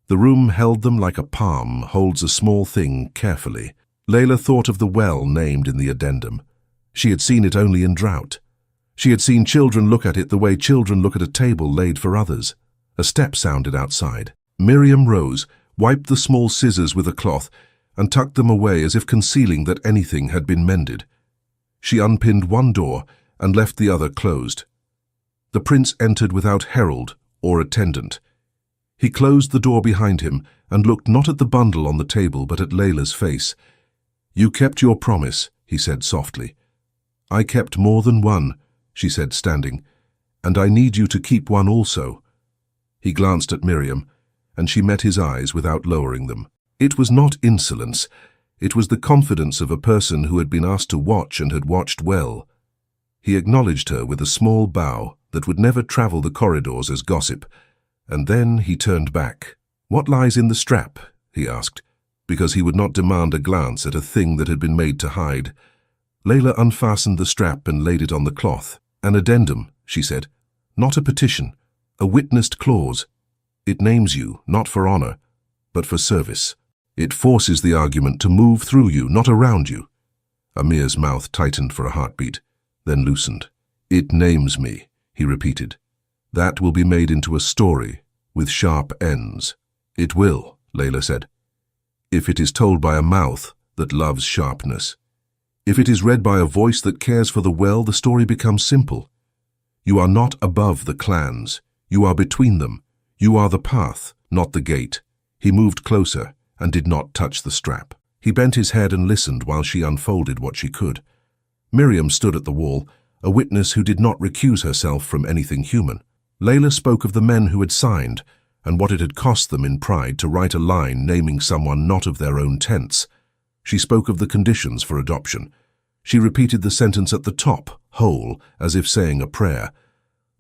The room held them like a palm holds a small thing carefully. Layla thought of the well named in the addendum. She had seen it only in drought. She had seen children look at it the way children look at a table laid for others. A step sounded outside. Miriam rose, wiped the small scissors with a cloth, and tucked them away as if concealing that anything had been mended. She unpinned one door and left the other closed. The prince entered without herald or attendant. He closed the door behind him and looked not at the bundle on the table but at Layla's face. "You kept your promise," he said softly. I kept more than one, she said, standing, and I need you to keep one also. He glanced at Miriam, and she met his eyes without lowering them. It was not insolence. It was the confidence of a person who had been asked to watch and had watched well. He acknowledged her with a small bow that would never travel the corridors as gossip, and then he turned back. What lies in the strap? He asked, because he would not demand a glance at a thing that had been made to hide. Layla unfastened the strap and laid it on the cloth. An addendum, she said. Not a petition. A witnessed clause. It names you, not for honor, but for service. It forces the argument to move through you, not around you. Amir's mouth tightened for a heartbeat, then loosened. It names me, he repeated. That will be made into a story, with sharp ends. It will, Layla said. If it is told by a mouth that loves sharpness. If it is read by a voice that cares for the well, the story becomes simple. You are not above the clans. You are between them. You are the path, not the gate. He moved closer and did not touch the strap. He bent his head and listened while she unfolded what she could. Miriam stood at the wall, a witness who did not recuse herself from anything human. Layla spoke of the men who had signed and what it had cost them in pride to write a line naming someone not of their own tents. She spoke of the conditions for adoption. She repeated the sentence at the top, whole, as if saying a prayer.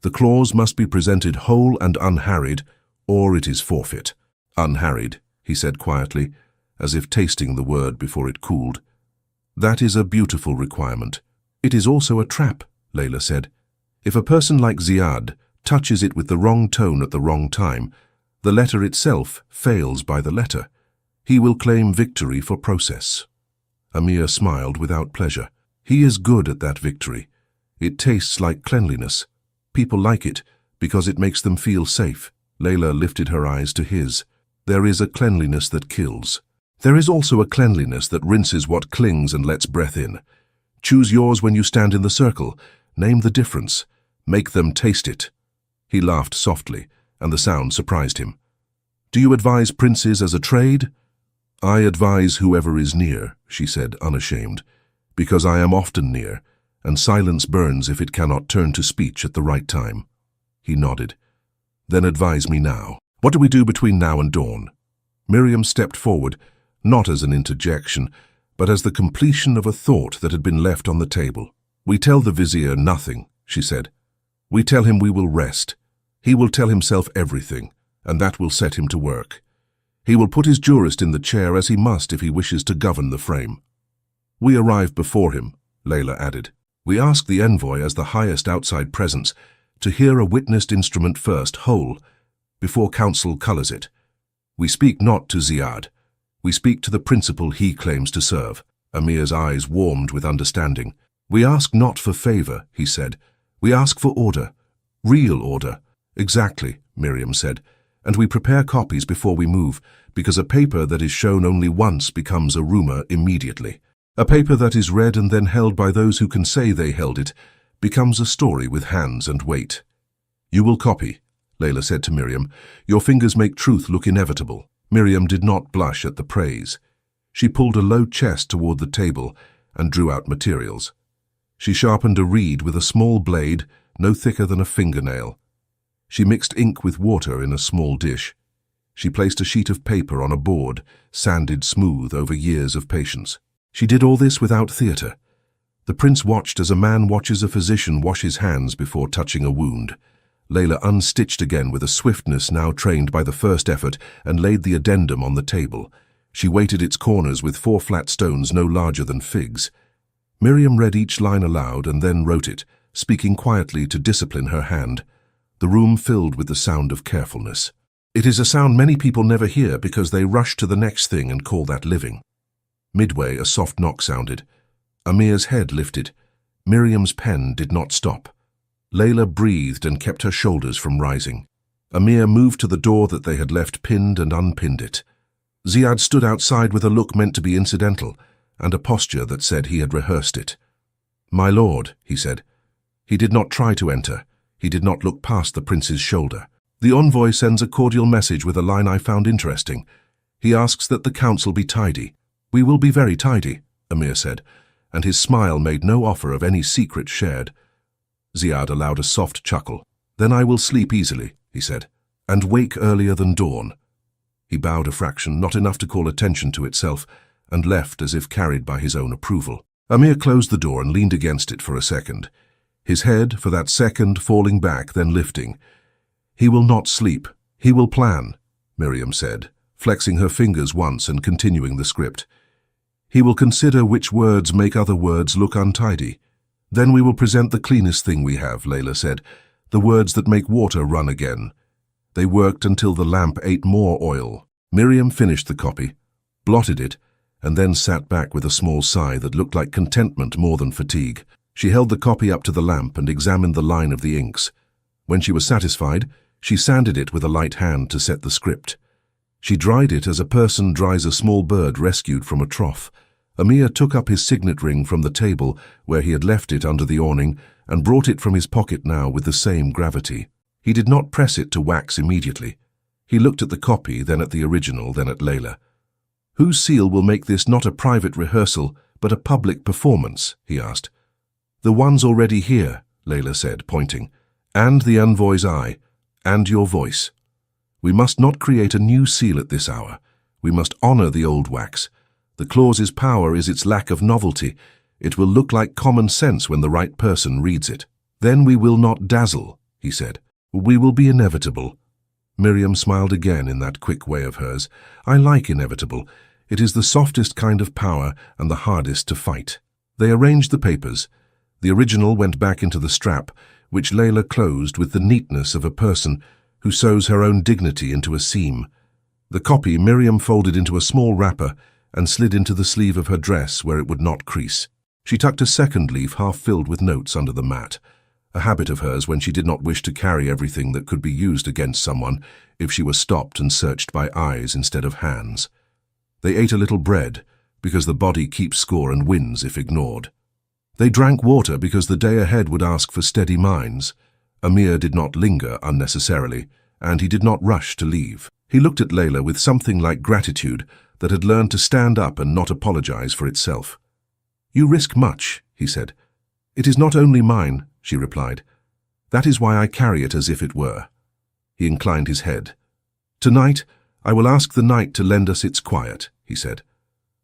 The clause must be presented whole and unharried, or it is forfeit. Unharried, he said quietly, as if tasting the word before it cooled. That is a beautiful requirement. It is also a trap, Layla said. If a person like Ziad touches it with the wrong tone at the wrong time, the letter itself fails by the letter. He will claim victory for process. Amir smiled without pleasure. He is good at that victory. It tastes like cleanliness. People like it because it makes them feel safe. Layla lifted her eyes to his. There is a cleanliness that kills. There is also a cleanliness that rinses what clings and lets breath in. Choose yours when you stand in the circle. Name the difference. Make them taste it. He laughed softly, and the sound surprised him. Do you advise princes as a trade? I advise whoever is near, she said, unashamed, because I am often near, and silence burns if it cannot turn to speech at the right time. He nodded. Then advise me now. What do we do between now and dawn? Miriam stepped forward, not as an interjection, but as the completion of a thought that had been left on the table. We tell the vizier nothing, she said. We tell him we will rest. He will tell himself everything, and that will set him to work. He will put his jurist in the chair as he must if he wishes to govern the frame. We arrive before him, Layla added. We ask the envoy as the highest outside presence to hear a witnessed instrument first, whole, before council colors it. We speak not to Ziad. We speak to the principle he claims to serve. Amir's eyes warmed with understanding. We ask not for favor, he said. We ask for order. Real order. Exactly, Miriam said. And we prepare copies before we move, because a paper that is shown only once becomes a rumor immediately. A paper that is read and then held by those who can say they held it becomes a story with hands and weight. You will copy, Layla said to Miriam. Your fingers make truth look inevitable. Miriam did not blush at the praise. She pulled a low chest toward the table and drew out materials. She sharpened a reed with a small blade, no thicker than a fingernail. She mixed ink with water in a small dish. She placed a sheet of paper on a board, sanded smooth over years of patience. She did all this without theater. The prince watched as a man watches a physician wash his hands before touching a wound. Layla unstitched again with a swiftness now trained by the first effort and laid the addendum on the table. She weighted its corners with 4 flat stones no larger than figs. Miriam read each line aloud and then wrote it, speaking quietly to discipline her hand. The room filled with the sound of carefulness. It is a sound many people never hear because they rush to the next thing and call that living. Midway, a soft knock sounded. Amir's head lifted. Miriam's pen did not stop. Layla breathed and kept her shoulders from rising. Amir moved to the door that they had left pinned and unpinned it. Ziad stood outside with a look meant to be incidental, and a posture that said he had rehearsed it. My lord, he said. He did not try to enter. He did not look past the prince's shoulder. The envoy sends a cordial message with a line I found interesting. He asks that the council be tidy. We will be very tidy, Amir said, and his smile made no offer of any secret shared. Ziad allowed a soft chuckle. "Then I will sleep easily," he said, "and wake earlier than dawn." He bowed a fraction, not enough to call attention to itself, and left as if carried by his own approval. Amir closed the door and leaned against it for a second, his head, for that second, falling back, then lifting. "He will not sleep. He will plan," Miriam said, flexing her fingers once and continuing the script. "He will consider which words make other words look untidy. Then we will present the cleanest thing we have," Layla said, "the words that make water run again." They worked until the lamp ate more oil. Miriam finished the copy, blotted it, and then sat back with a small sigh that looked like contentment more than fatigue. She held the copy up to the lamp and examined the line of the inks. When she was satisfied, she sanded it with a light hand to set the script. She dried it as a person dries a small bird rescued from a trough. Amir took up his signet ring from the table where he had left it under the awning and brought it from his pocket now with the same gravity. He did not press it to wax immediately. He looked at the copy, then at the original, then at Layla. "Whose seal will make this not a private rehearsal, but a public performance?" he asked. "The one's already here," Layla said, pointing, "and the envoy's eye, and your voice. We must not create a new seal at this hour. We must honor the old wax. The clause's power is its lack of novelty. It will look like common sense when the right person reads it. Then we will not dazzle," he said. "We will be inevitable." Miriam smiled again in that quick way of hers. "I like inevitable. It is the softest kind of power and the hardest to fight." They arranged the papers. The original went back into the strap, which Layla closed with the neatness of a person who sews her own dignity into a seam. The copy Miriam folded into a small wrapper and slid into the sleeve of her dress where it would not crease. She tucked a second leaf half filled with notes under the mat, a habit of hers when she did not wish to carry everything that could be used against someone if she was stopped and searched by eyes instead of hands. They ate a little bread, because the body keeps score and wins if ignored. They drank water because the day ahead would ask for steady minds. Amir did not linger unnecessarily, and he did not rush to leave. He looked at Layla with something like gratitude that had learned to stand up and not apologize for itself. "You risk much," he said. "It is not only mine," she replied. "That is why I carry it as if it were." He inclined his head. "Tonight, I will ask the night to lend us its quiet," he said.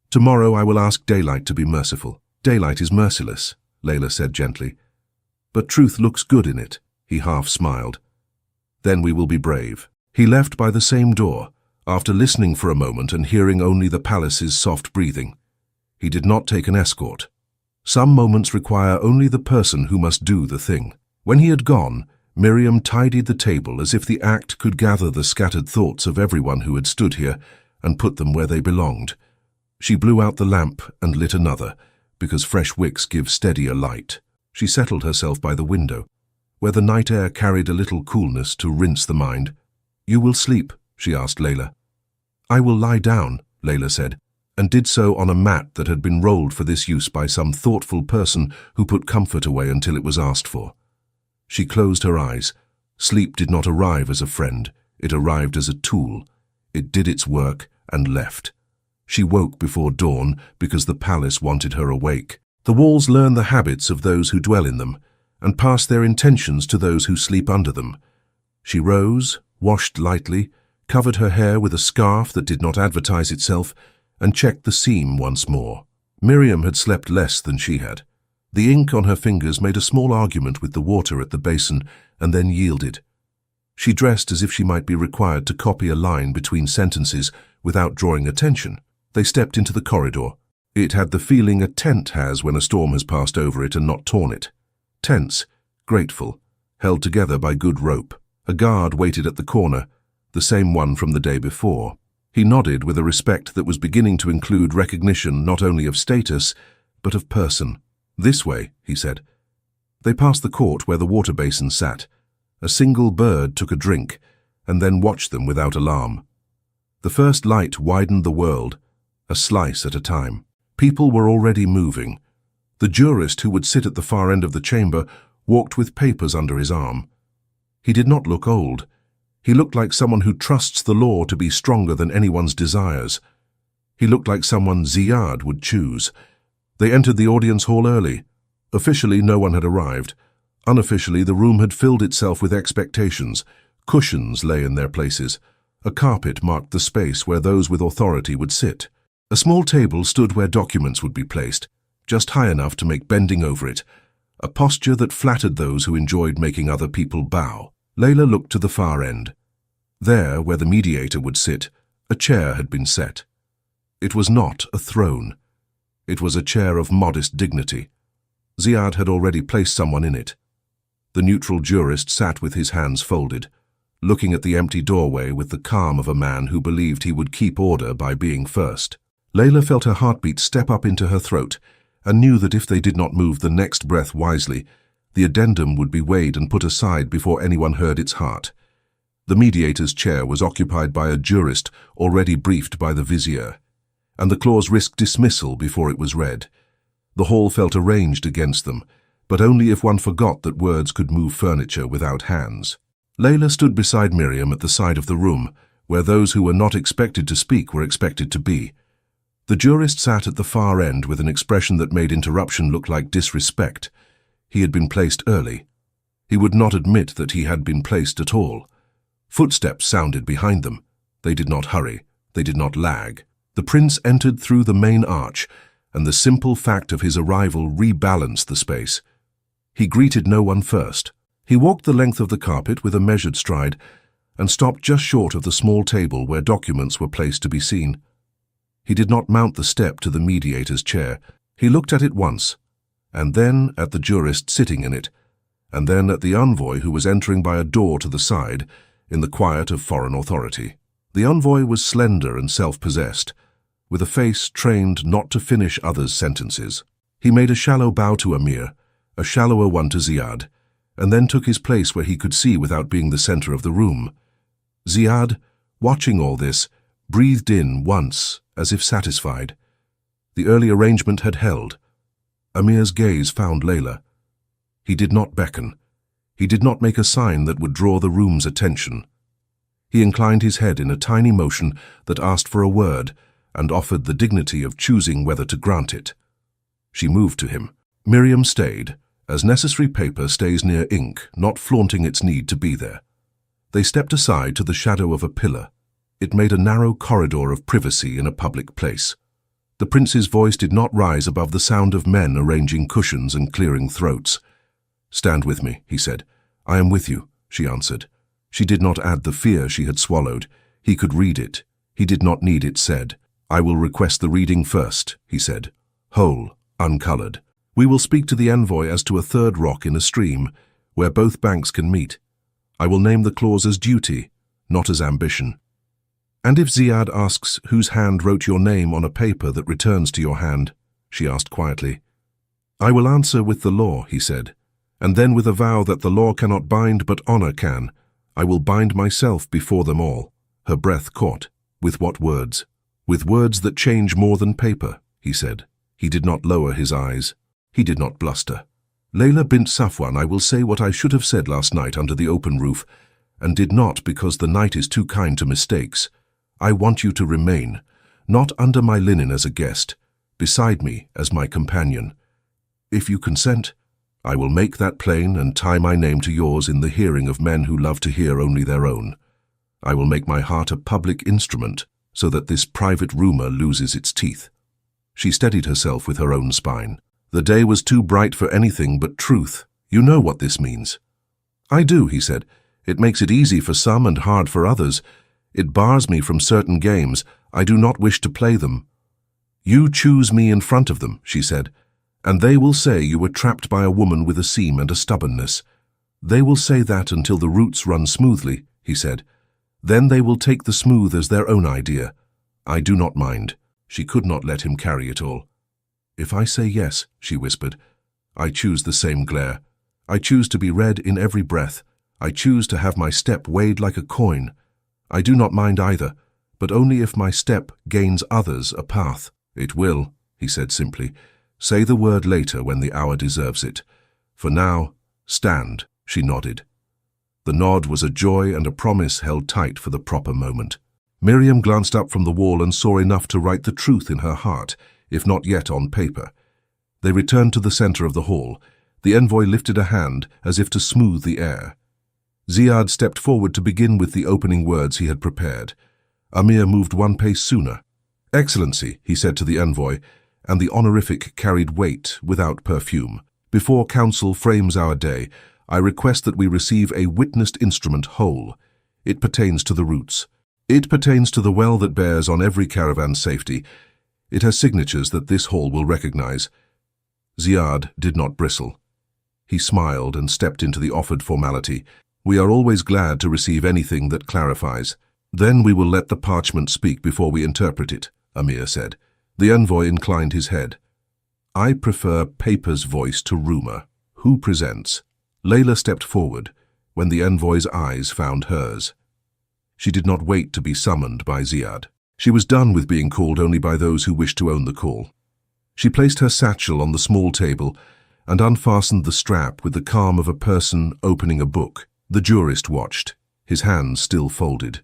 "Tomorrow I will ask daylight to be merciful." "Daylight is merciless," Layla said gently. "But truth looks good in it," he half smiled. "Then we will be brave." He left by the same door, after listening for a moment and hearing only the palace's soft breathing. He did not take an escort. Some moments require only the person who must do the thing. When he had gone, Miriam tidied the table as if the act could gather the scattered thoughts of everyone who had stood here and put them where they belonged. She blew out the lamp and lit another, because fresh wicks give steadier light. She settled herself by the window, where the night air carried a little coolness to rinse the mind. "You will sleep?" she asked Layla. "I will lie down," Layla said, and did so on a mat that had been rolled for this use by some thoughtful person who put comfort away until it was asked for. She closed her eyes. Sleep did not arrive as a friend. It arrived as a tool. It did its work and left. She woke before dawn because the palace wanted her awake. The walls learn the habits of those who dwell in them and pass their intentions to those who sleep under them. She rose, washed lightly, covered her hair with a scarf that did not advertise itself, and checked the seam once more. Miriam had slept less than she had. The ink on her fingers made a small argument with the water at the basin and then yielded. She dressed as if she might be required to copy a line between sentences without drawing attention. They stepped into the corridor. It had the feeling a tent has when a storm has passed over it and not torn it. Tense, grateful, held together by good rope. A guard waited at the corner, the same one from the day before. He nodded with a respect that was beginning to include recognition not only of status, but of person. "This way," he said. They passed the court where the water basin sat. A single bird took a drink, and then watched them without alarm. The first light widened the world, a slice at a time. People were already moving. The jurist who would sit at the far end of the chamber walked with papers under his arm. He did not look old. He looked like someone who trusts the law to be stronger than anyone's desires. He looked like someone Ziad would choose. They entered the audience hall early. Officially, no one had arrived. Unofficially, the room had filled itself with expectations. Cushions lay in their places. A carpet marked the space where those with authority would sit. A small table stood where documents would be placed, just high enough to make bending over it, a posture that flattered those who enjoyed making other people bow. Layla looked to the far end. There, where the mediator would sit, a chair had been set. It was not a throne. It was a chair of modest dignity. Ziad had already placed someone in it. The neutral jurist sat with his hands folded, looking at the empty doorway with the calm of a man who believed he would keep order by being first. Layla felt her heartbeat step up into her throat and knew that if they did not move the next breath wisely, the addendum would be weighed and put aside before anyone heard its heart. The mediator's chair was occupied by a jurist already briefed by the vizier, and the clause risked dismissal before it was read. The hall felt arranged against them, but only if one forgot that words could move furniture without hands. Layla stood beside Miriam at the side of the room, where those who were not expected to speak were expected to be. The jurist sat at the far end with an expression that made interruption look like disrespect. He had been placed early. He would not admit that he had been placed at all. Footsteps sounded behind them. They did not hurry. They did not lag. The prince entered through the main arch, and the simple fact of his arrival rebalanced the space. He greeted no one first. He walked the length of the carpet with a measured stride and stopped just short of the small table where documents were placed to be seen. He did not mount the step to the mediator's chair. He looked at it once, and then at the jurist sitting in it, and then at the envoy who was entering by a door to the side in the quiet of foreign authority. The envoy was slender and self-possessed, with a face trained not to finish others' sentences. He made a shallow bow to Amir, a shallower one to Ziad, and then took his place where he could see without being the center of the room. Ziad, watching all this, breathed in once, as if satisfied. The early arrangement had held. Amir's gaze found Layla. He did not beckon. He did not make a sign that would draw the room's attention. He inclined his head in a tiny motion that asked for a word and offered the dignity of choosing whether to grant it. She moved to him. Miriam stayed, as necessary paper stays near ink, not flaunting its need to be there. They stepped aside to the shadow of a pillar. It made a narrow corridor of privacy in a public place. The prince's voice did not rise above the sound of men arranging cushions and clearing throats. "Stand with me," he said. "I am with you," she answered. She did not add the fear she had swallowed. He could read it. He did not need it said. "I will request the reading first," he said. "Whole, uncolored. We will speak to the envoy as to a third rock in a stream, where both banks can meet. I will name the clause as duty, not as ambition. And if Ziad asks whose hand wrote your name on a paper that returns to your hand," she asked quietly. "I will answer with the law," he said, "and then with a vow that the law cannot bind but honor can. I will bind myself before them all." Her breath caught. With what words? "With words that change more than paper," he said. He did not lower his eyes. He did not bluster. "Layla bint Safwan, I will say what I should have said last night under the open roof, and did not because the night is too kind to mistakes. I want you to remain, not under my linen as a guest, beside me as my companion. If you consent, I will make that plain and tie my name to yours in the hearing of men who love to hear only their own. I will make my heart a public instrument so that this private rumor loses its teeth." She steadied herself with her own spine. The day was too bright for anything but truth. "You know what this means." "I do," he said. "It makes it easy for some and hard for others. It bars me from certain games. I do not wish to play them." "You choose me in front of them," she said, "and they will say you were trapped by a woman with a seam and a stubbornness. They will say that until the roots run smoothly," he said. "Then they will take the smooth as their own idea. I do not mind." She could not let him carry it all. "If I say yes," she whispered, "I choose the same glare. I choose to be read in every breath. I choose to have my step weighed like a coin. I do not mind either, but only if my step gains others a path." "It will," he said simply. "Say the word later when the hour deserves it. For now, stand." She nodded. The nod was a joy and a promise held tight for the proper moment. Miriam glanced up from the wall and saw enough to write the truth in her heart, if not yet on paper. They returned to the center of the hall. The envoy lifted a hand as if to smooth the air. Ziad stepped forward to begin with the opening words he had prepared. Amir moved one pace sooner. "Excellency," he said to the envoy, and the honorific carried weight without perfume. "Before council frames our day, I request that we receive a witnessed instrument whole. It pertains to the roots. It pertains to the well that bears on every caravan's safety. It has signatures that this hall will recognize." Ziad did not bristle. He smiled and stepped into the offered formality. "We are always glad to receive anything that clarifies. Then we will let the parchment speak before we interpret it," Amir said. The envoy inclined his head. "I prefer paper's voice to rumor. Who presents?" Layla stepped forward when the envoy's eyes found hers. She did not wait to be summoned by Ziad. She was done with being called only by those who wished to own the call. She placed her satchel on the small table and unfastened the strap with the calm of a person opening a book. The jurist watched, his hands still folded.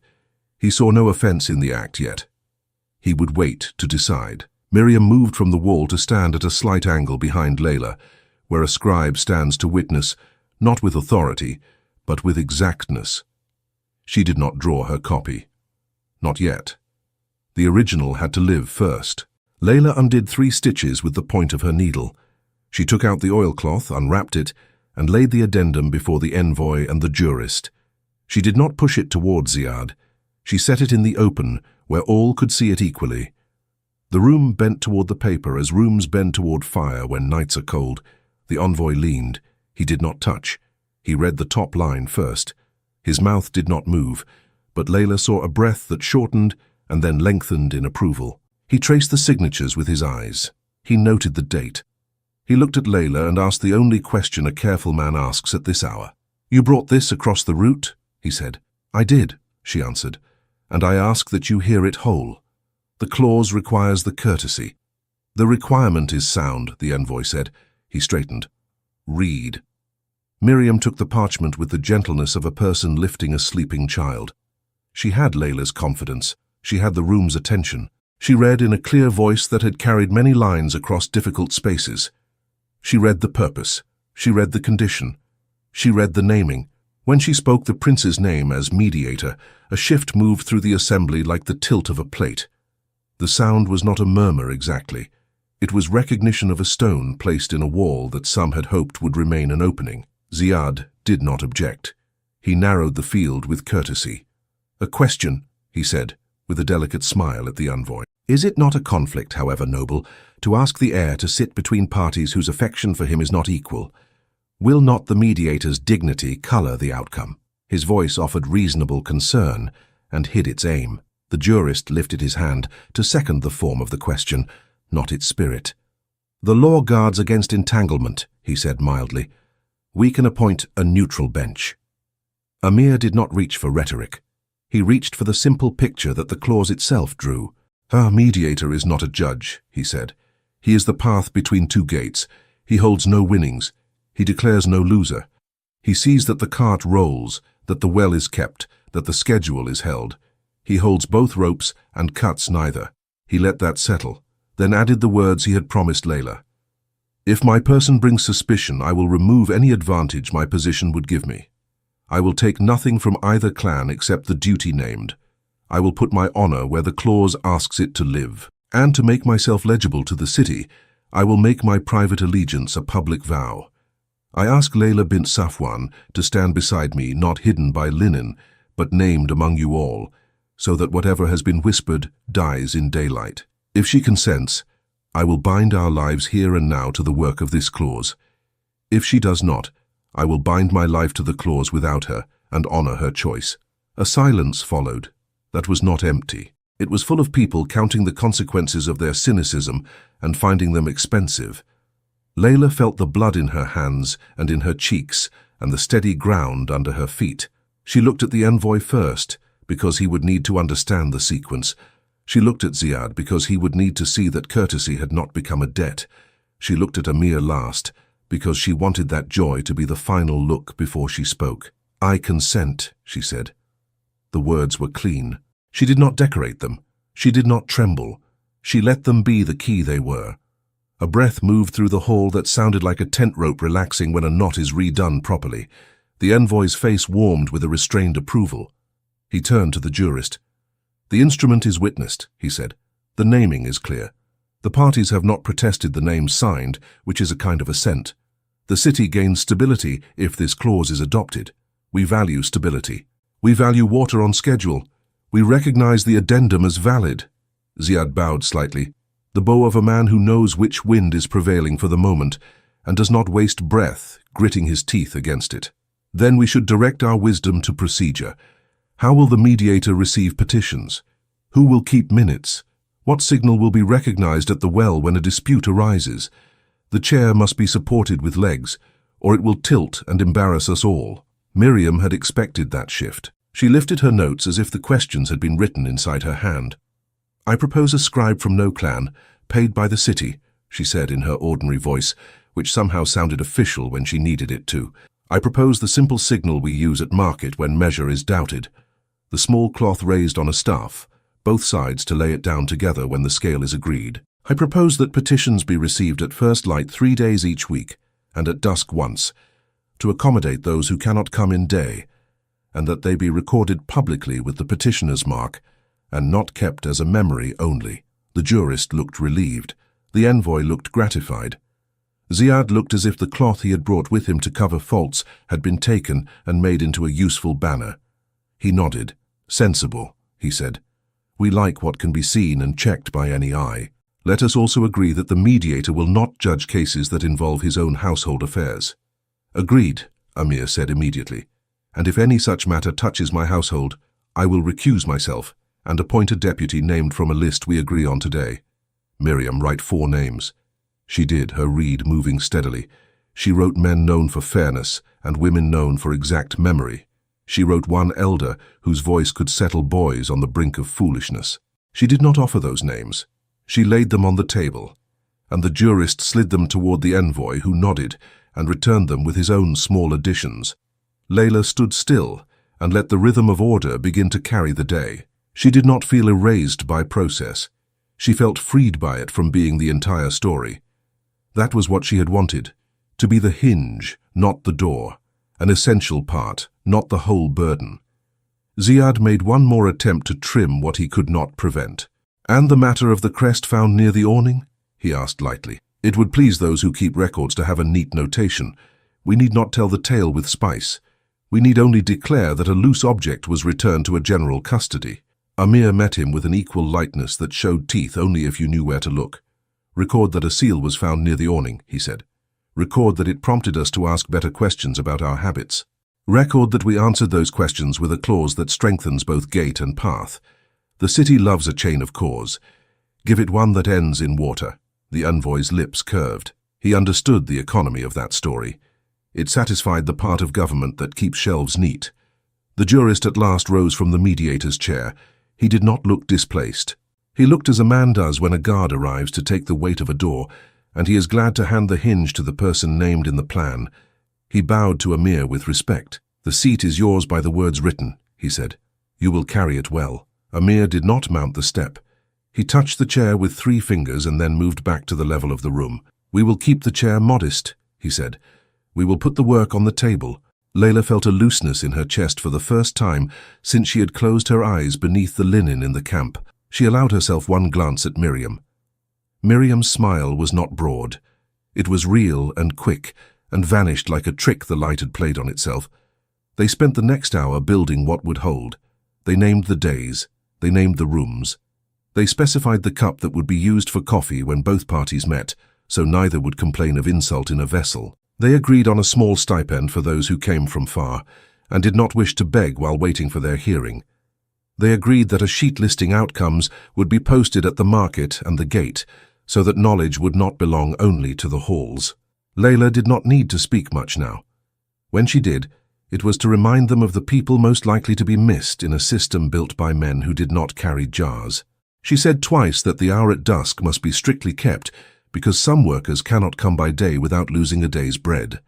He saw no offense in the act yet. He would wait to decide. Miriam moved from the wall to stand at a slight angle behind Layla, where a scribe stands to witness, not with authority, but with exactness. She did not draw her copy. Not yet. The original had to live first. Layla undid 3 stitches with the point of her needle. She took out the oilcloth, unwrapped it, and laid the addendum before the envoy and the jurist. She did not push it toward Ziad. She set it in the open, where all could see it equally. The room bent toward the paper as rooms bend toward fire when nights are cold. The envoy leaned. He did not touch. He read the top line first. His mouth did not move, but Layla saw a breath that shortened and then lengthened in approval. He traced the signatures with his eyes. He noted the date. He looked at Layla and asked the only question a careful man asks at this hour. "You brought this across the route?" he said. "I did," she answered, "and I ask that you hear it whole. The clause requires the courtesy." "The requirement is sound," the envoy said. He straightened. "Read." Miriam took the parchment with the gentleness of a person lifting a sleeping child. She had Layla's confidence. She had the room's attention. She read in a clear voice that had carried many lines across difficult spaces. She read the purpose. She read the condition. She read the naming. When she spoke the prince's name as mediator, a shift moved through the assembly like the tilt of a plate. The sound was not a murmur exactly. It was recognition of a stone placed in a wall that some had hoped would remain an opening. Ziad did not object. He narrowed the field with courtesy. "A question," he said, with a delicate smile at the envoy. "Is it not a conflict, however noble, to ask the heir to sit between parties whose affection for him is not equal? Will not the mediator's dignity color the outcome?" His voice offered reasonable concern and hid its aim. The jurist lifted his hand to second the form of the question, not its spirit. "The law guards against entanglement," he said mildly. "We can appoint a neutral bench." Amir did not reach for rhetoric. He reached for the simple picture that the clause itself drew. "Our mediator is not a judge," he said. "He is the path between 2 gates. He holds no winnings. He declares no loser. He sees that the cart rolls, that the well is kept, that the schedule is held. He holds both ropes and cuts neither." He let that settle, then added the words he had promised Layla. "If my person brings suspicion, I will remove any advantage my position would give me. I will take nothing from either clan except the duty named. I will put my honor where the clause asks it to live. And to make myself legible to the city, I will make my private allegiance a public vow. I ask Layla bint Safwan to stand beside me, not hidden by linen, but named among you all, so that whatever has been whispered dies in daylight. If she consents, I will bind our lives here and now to the work of this clause. If she does not, I will bind my life to the clause without her and honor her choice." A silence followed. That was not empty. It was full of people counting the consequences of their cynicism and finding them expensive. Layla felt the blood in her hands and in her cheeks and the steady ground under her feet. She looked at the envoy first, because he would need to understand the sequence. She looked at Ziad because he would need to see that courtesy had not become a debt. She looked at Amir last, because she wanted that joy to be the final look before she spoke. "I consent," she said. The words were clean. She did not decorate them. She did not tremble. She let them be the key they were. A breath moved through the hall that sounded like a tent rope relaxing when a knot is redone properly. The envoy's face warmed with a restrained approval. He turned to the jurist. "The instrument is witnessed," he said. "The naming is clear. The parties have not protested the names signed, which is a kind of assent. The city gains stability if this clause is adopted. We value stability. We value water on schedule. We recognize the addendum as valid." Ziad bowed slightly, the bow of a man who knows which wind is prevailing for the moment and does not waste breath gritting his teeth against it. "Then we should direct our wisdom to procedure. How will the mediator receive petitions? Who will keep minutes? What signal will be recognized at the well when a dispute arises? The chair must be supported with legs, or it will tilt and embarrass us all." Miriam had expected that shift. She lifted her notes as if the questions had been written inside her hand. "I propose a scribe from no clan, paid by the city," she said in her ordinary voice, which somehow sounded official when she needed it to. "I propose the simple signal we use at market when measure is doubted. The small cloth raised on a staff, both sides to lay it down together when the scale is agreed. I propose that petitions be received at first light 3 days each week, and at dusk once, to accommodate those who cannot come in day, and that they be recorded publicly with the petitioner's mark, and not kept as a memory only." The jurist looked relieved. The envoy looked gratified. Ziad looked as if the cloth he had brought with him to cover faults had been taken and made into a useful banner. He nodded. "Sensible," he said. "We like what can be seen and checked by any eye. Let us also agree that the mediator will not judge cases that involve his own household affairs." "Agreed," Amir said immediately. "And if any such matter touches my household, I will recuse myself and appoint a deputy named from a list we agree on today." "Miriam, write 4 names." She did, her reed moving steadily. She wrote men known for fairness and women known for exact memory. She wrote 1 elder whose voice could settle boys on the brink of foolishness. She did not offer those names. She laid them on the table, and the jurist slid them toward the envoy, who nodded and returned them with his own small additions. Layla stood still and let the rhythm of order begin to carry the day. She did not feel erased by process. She felt freed by it from being the entire story. That was what she had wanted, to be the hinge, not the door, an essential part, not the whole burden. Ziad made one more attempt to trim what he could not prevent. "And the matter of the crest found near the awning?" he asked lightly. "It would please those who keep records to have a neat notation. We need not tell the tale with spice. We need only declare that a loose object was returned to a general custody." Amir met him with an equal lightness that showed teeth only if you knew where to look. "Record that a seal was found near the awning," he said. "Record that it prompted us to ask better questions about our habits. Record that we answered those questions with a clause that strengthens both gate and path. The city loves a chain of cause. Give it one that ends in water." The envoy's lips curved. He understood the economy of that story. It satisfied the part of government that keeps shelves neat. The jurist at last rose from the mediator's chair. He did not look displaced. He looked as a man does when a guard arrives to take the weight of a door, and he is glad to hand the hinge to the person named in the plan. He bowed to Amir with respect. "The seat is yours by the words written," he said. "You will carry it well." Amir did not mount the step. He touched the chair with 3 fingers and then moved back to the level of the room. "We will keep the chair modest," he said. "We will put the work on the table." Layla felt a looseness in her chest for the first time since she had closed her eyes beneath the linen in the camp. She allowed herself one glance at Miriam. Miriam's smile was not broad. It was real and quick, and vanished like a trick the light had played on itself. They spent the next hour building what would hold. They named the days. They named the rooms. They specified the cup that would be used for coffee when both parties met, so neither would complain of insult in a vessel. They agreed on a small stipend for those who came from far, and did not wish to beg while waiting for their hearing. They agreed that a sheet listing outcomes would be posted at the market and the gate, so that knowledge would not belong only to the halls. Layla did not need to speak much now. When she did, it was to remind them of the people most likely to be missed in a system built by men who did not carry jars. She said twice that the hour at dusk must be strictly kept, because some workers cannot come by day without losing a day's bread.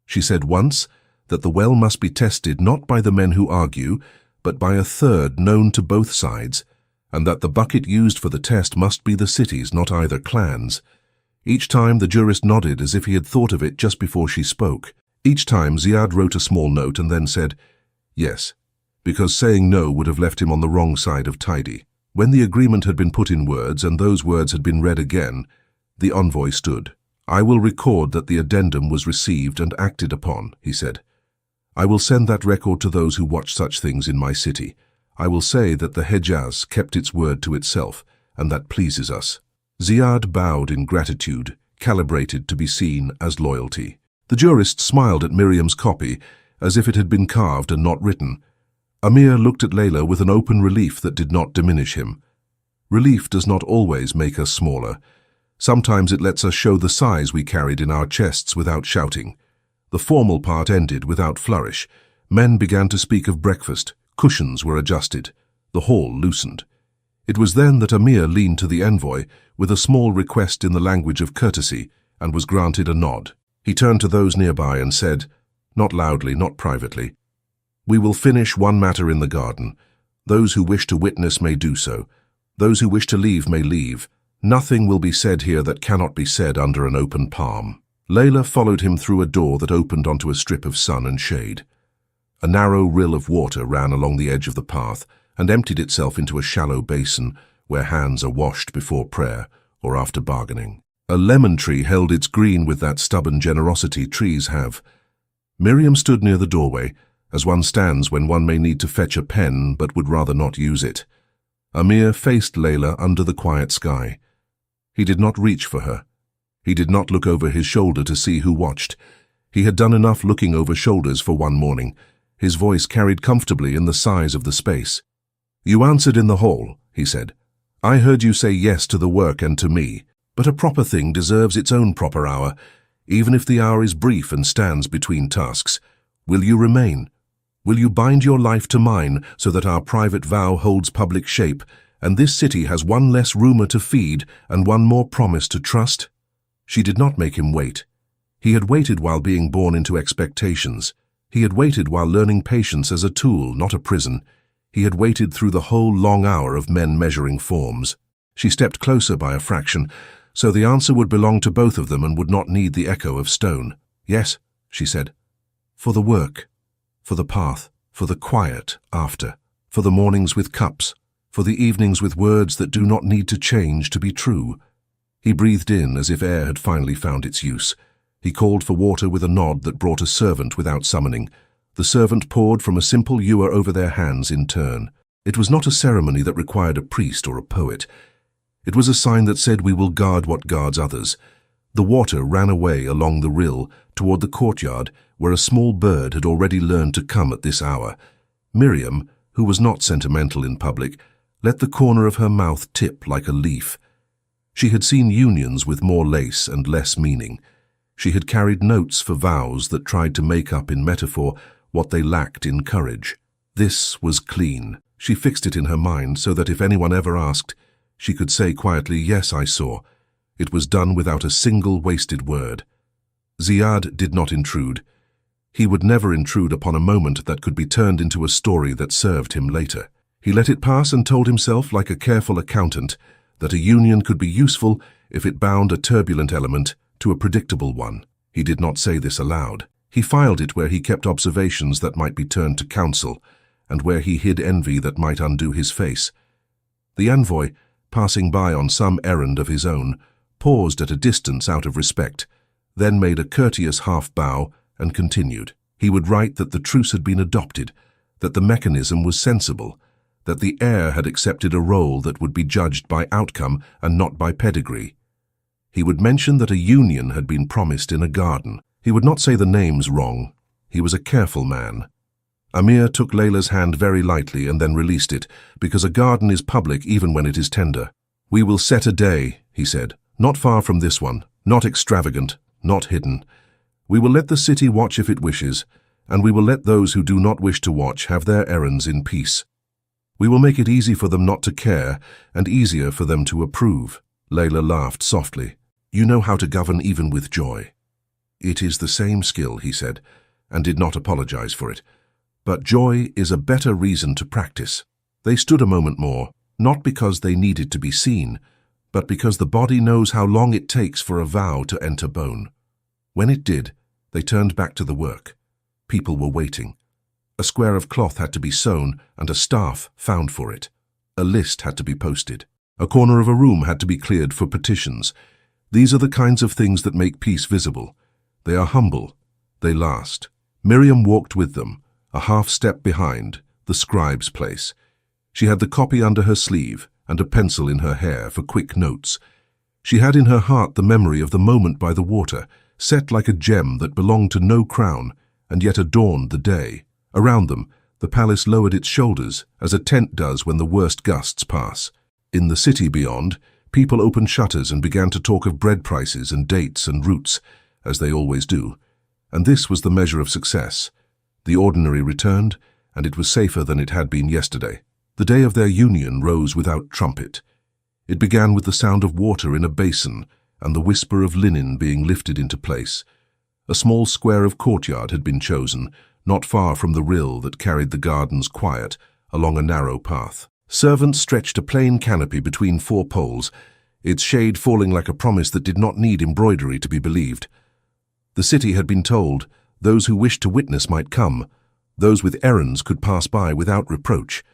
She said once that the well must be tested not by the men who argue, but by a third known to both sides, and that the bucket used for the test must be the city's, not either clan's. Each time the jurist nodded as if he had thought of it just before she spoke. Each time Ziad wrote a small note and then said, yes, because saying no would have left him on the wrong side of tidy. When the agreement had been put in words and those words had been read again, the envoy stood. I will record that the addendum was received and acted upon, he said. I will send that record to those who watch such things in my city. I will say that the Hejaz kept its word to itself, and that pleases us. Ziad bowed in gratitude, calibrated to be seen as loyalty. The jurist smiled at Miriam's copy, as if it had been carved and not written. Amir looked at Layla with an open relief that did not diminish him. Relief does not always make us smaller. Sometimes it lets us show the size we carried in our chests without shouting. The formal part ended without flourish. Men began to speak of breakfast. Cushions were adjusted. The hall loosened. It was then that Amir leaned to the envoy with a small request in the language of courtesy and was granted a nod. He turned to those nearby and said, not loudly, not privately, we will finish one matter in the garden. Those who wish to witness may do so. Those who wish to leave may leave. Nothing will be said here that cannot be said under an open palm. Layla followed him through a door that opened onto a strip of sun and shade. A narrow rill of water ran along the edge of the path and emptied itself into a shallow basin where hands are washed before prayer or after bargaining. A lemon tree held its green with that stubborn generosity trees have. Miriam stood near the doorway, as one stands when one may need to fetch a pen but would rather not use it. Amir faced Layla under the quiet sky. He did not reach for her. He did not look over his shoulder to see who watched. He had done enough looking over shoulders for one morning. His voice carried comfortably in the size of the space. You answered in the hall, he said. I heard you say yes to the work and to me, but a proper thing deserves its own proper hour, even if the hour is brief and stands between tasks. Will you remain? Will you bind your life to mine so that our private vow holds public shape, and this city has one less rumor to feed and one more promise to trust? She did not make him wait. He had waited while being born into expectations. He had waited while learning patience as a tool, not a prison. He had waited through the whole long hour of men measuring forms. She stepped closer by a fraction, so the answer would belong to both of them and would not need the echo of stone. Yes, she said. For the work, for the path, for the quiet after, for the mornings with cups, for the evenings with words that do not need to change to be true. He breathed in as if air had finally found its use. He called for water with a nod that brought a servant without summoning. The servant poured from a simple ewer over their hands in turn. It was not a ceremony that required a priest or a poet. It was a sign that said we will guard what guards others. The water ran away along the rill toward the courtyard where a small bird had already learned to come at this hour. Miriam, who was not sentimental in public, let the corner of her mouth tip like a leaf. She had seen unions with more lace and less meaning. She had carried notes for vows that tried to make up in metaphor what they lacked in courage. This was clean. She fixed it in her mind so that if anyone ever asked, she could say quietly, yes, I saw. It was done without a single wasted word. Ziad did not intrude. He would never intrude upon a moment that could be turned into a story that served him later. He let it pass and told himself, like a careful accountant, that a union could be useful if it bound a turbulent element to a predictable one. He did not say this aloud. He filed it where he kept observations that might be turned to counsel, and where he hid envy that might undo his face. The envoy, passing by on some errand of his own, paused at a distance out of respect, then made a courteous half-bow and continued. He would write that the truce had been adopted, that the mechanism was sensible, that the heir had accepted a role that would be judged by outcome and not by pedigree. He would mention that a union had been promised in a garden. He would not say the names wrong. He was a careful man. Amir took Layla's hand very lightly and then released it, because a garden is public even when it is tender. We will set a day, he said, not far from this one, not extravagant, not hidden. We will let the city watch if it wishes, and we will let those who do not wish to watch have their errands in peace. We will make it easy for them not to care and easier for them to approve. Layla laughed softly. You know how to govern even with joy. It is the same skill, he said, and did not apologize for it. But joy is a better reason to practice. They stood a moment more, not because they needed to be seen, but because the body knows how long it takes for a vow to enter bone. When it did, they turned back to the work. People were waiting. A square of cloth had to be sewn and a staff found for it. A list had to be posted. A corner of a room had to be cleared for petitions. These are the kinds of things that make peace visible. They are humble. They last. Miriam walked with them, a half step behind, the scribe's place. She had the copy under her sleeve and a pencil in her hair for quick notes. She had in her heart the memory of the moment by the water, set like a gem that belonged to no crown, and yet adorned the day. Around them, the palace lowered its shoulders, as a tent does when the worst gusts pass. In the city beyond, people opened shutters and began to talk of bread prices and dates and routes, as they always do. And this was the measure of success. The ordinary returned, and it was safer than it had been yesterday. The day of their union rose without trumpet. It began with the sound of water in a basin and the whisper of linen being lifted into place. A small square of courtyard had been chosen, not far from the rill that carried the gardens quiet, along a narrow path. Servants stretched a plain canopy between 4 poles, its shade falling like a promise that did not need embroidery to be believed. The city had been told, those who wished to witness might come, those with errands could pass by without reproach.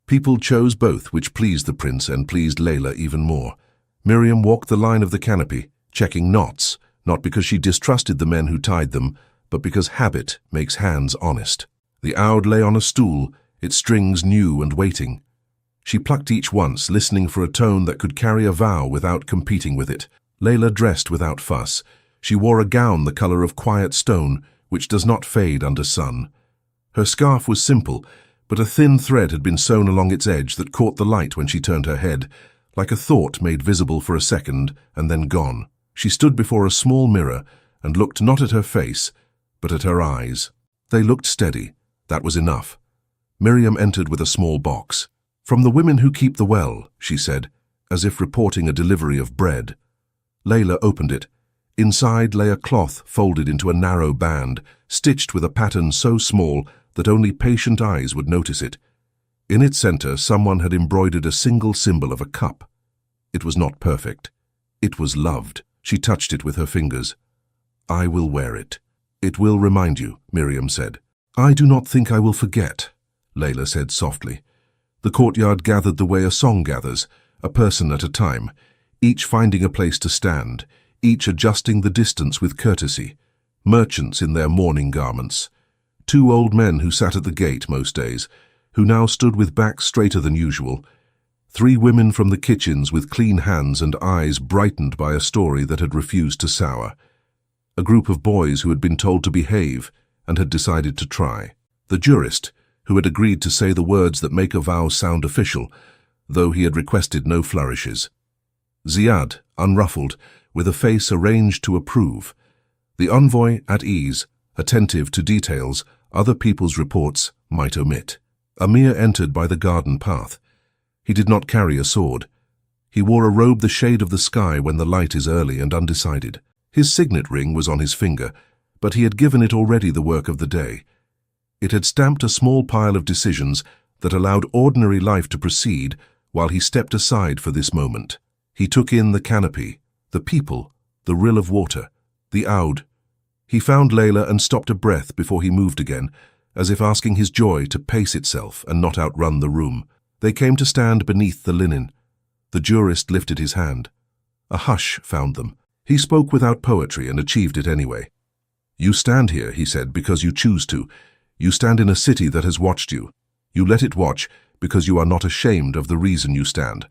People chose both, which pleased the prince and pleased Layla even more. Miriam walked the line of the canopy, checking knots, not because she distrusted the men who tied them, but because habit makes hands honest. The oud lay on a stool, its strings new and waiting. She plucked each once, listening for a tone that could carry a vow without competing with it. Layla dressed without fuss. She wore a gown the color of quiet stone, which does not fade under sun. Her scarf was simple, but a thin thread had been sewn along its edge that caught the light when she turned her head, like a thought made visible for a second and then gone. She stood before a small mirror and looked not at her face, but at her eyes. They looked steady. That was enough. Miriam entered with a small box. "From the women who keep the well," she said, as if reporting a delivery of bread. Layla opened it. Inside lay a cloth folded into a narrow band, stitched with a pattern so small that only patient eyes would notice it. In its center, someone had embroidered a single symbol of a cup. It was not perfect. It was loved. She touched it with her fingers. "I will wear it. It will remind you," Miriam said. "I do not think I will forget," Layla said softly. The courtyard gathered the way a song gathers, a person at a time, each finding a place to stand, each adjusting the distance with courtesy. Merchants in their mourning garments. 2 old men who sat at the gate most days, who now stood with backs straighter than usual. 3 women from the kitchens with clean hands and eyes brightened by a story that had refused to sour. A group of boys who had been told to behave and had decided to try. The jurist, who had agreed to say the words that make a vow sound official, though he had requested no flourishes. Ziad, unruffled, with a face arranged to approve. The envoy, at ease, attentive to details other people's reports might omit. Amir entered by the garden path. He did not carry a sword. He wore a robe the shade of the sky when the light is early and undecided. His signet ring was on his finger, but he had given it already the work of the day. It had stamped a small pile of decisions that allowed ordinary life to proceed while he stepped aside for this moment. He took in the canopy, the people, the rill of water, the oud. He found Layla and stopped a breath before he moved again, as if asking his joy to pace itself and not outrun the room. They came to stand beneath the linen. The jurist lifted his hand. A hush found them. He spoke without poetry and achieved it anyway. "You stand here," he said, "because you choose to. You stand in a city that has watched you. You let it watch because you are not ashamed of the reason you stand.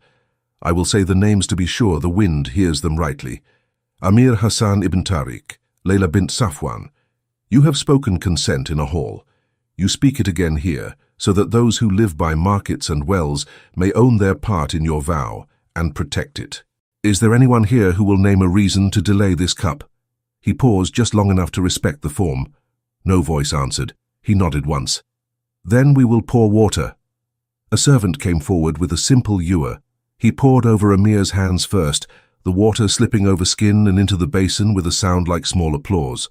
I will say the names to be sure the wind hears them rightly. Amir Hassan ibn Tariq, Layla bint Safwan. You have spoken consent in a hall. You speak it again here, so that those who live by markets and wells may own their part in your vow and protect it. Is there anyone here who will name a reason to delay this cup?" He paused just long enough to respect the form. No voice answered. He nodded once. "Then we will pour water." A servant came forward with a simple ewer. He poured over Amir's hands first, the water slipping over skin and into the basin with a sound like small applause.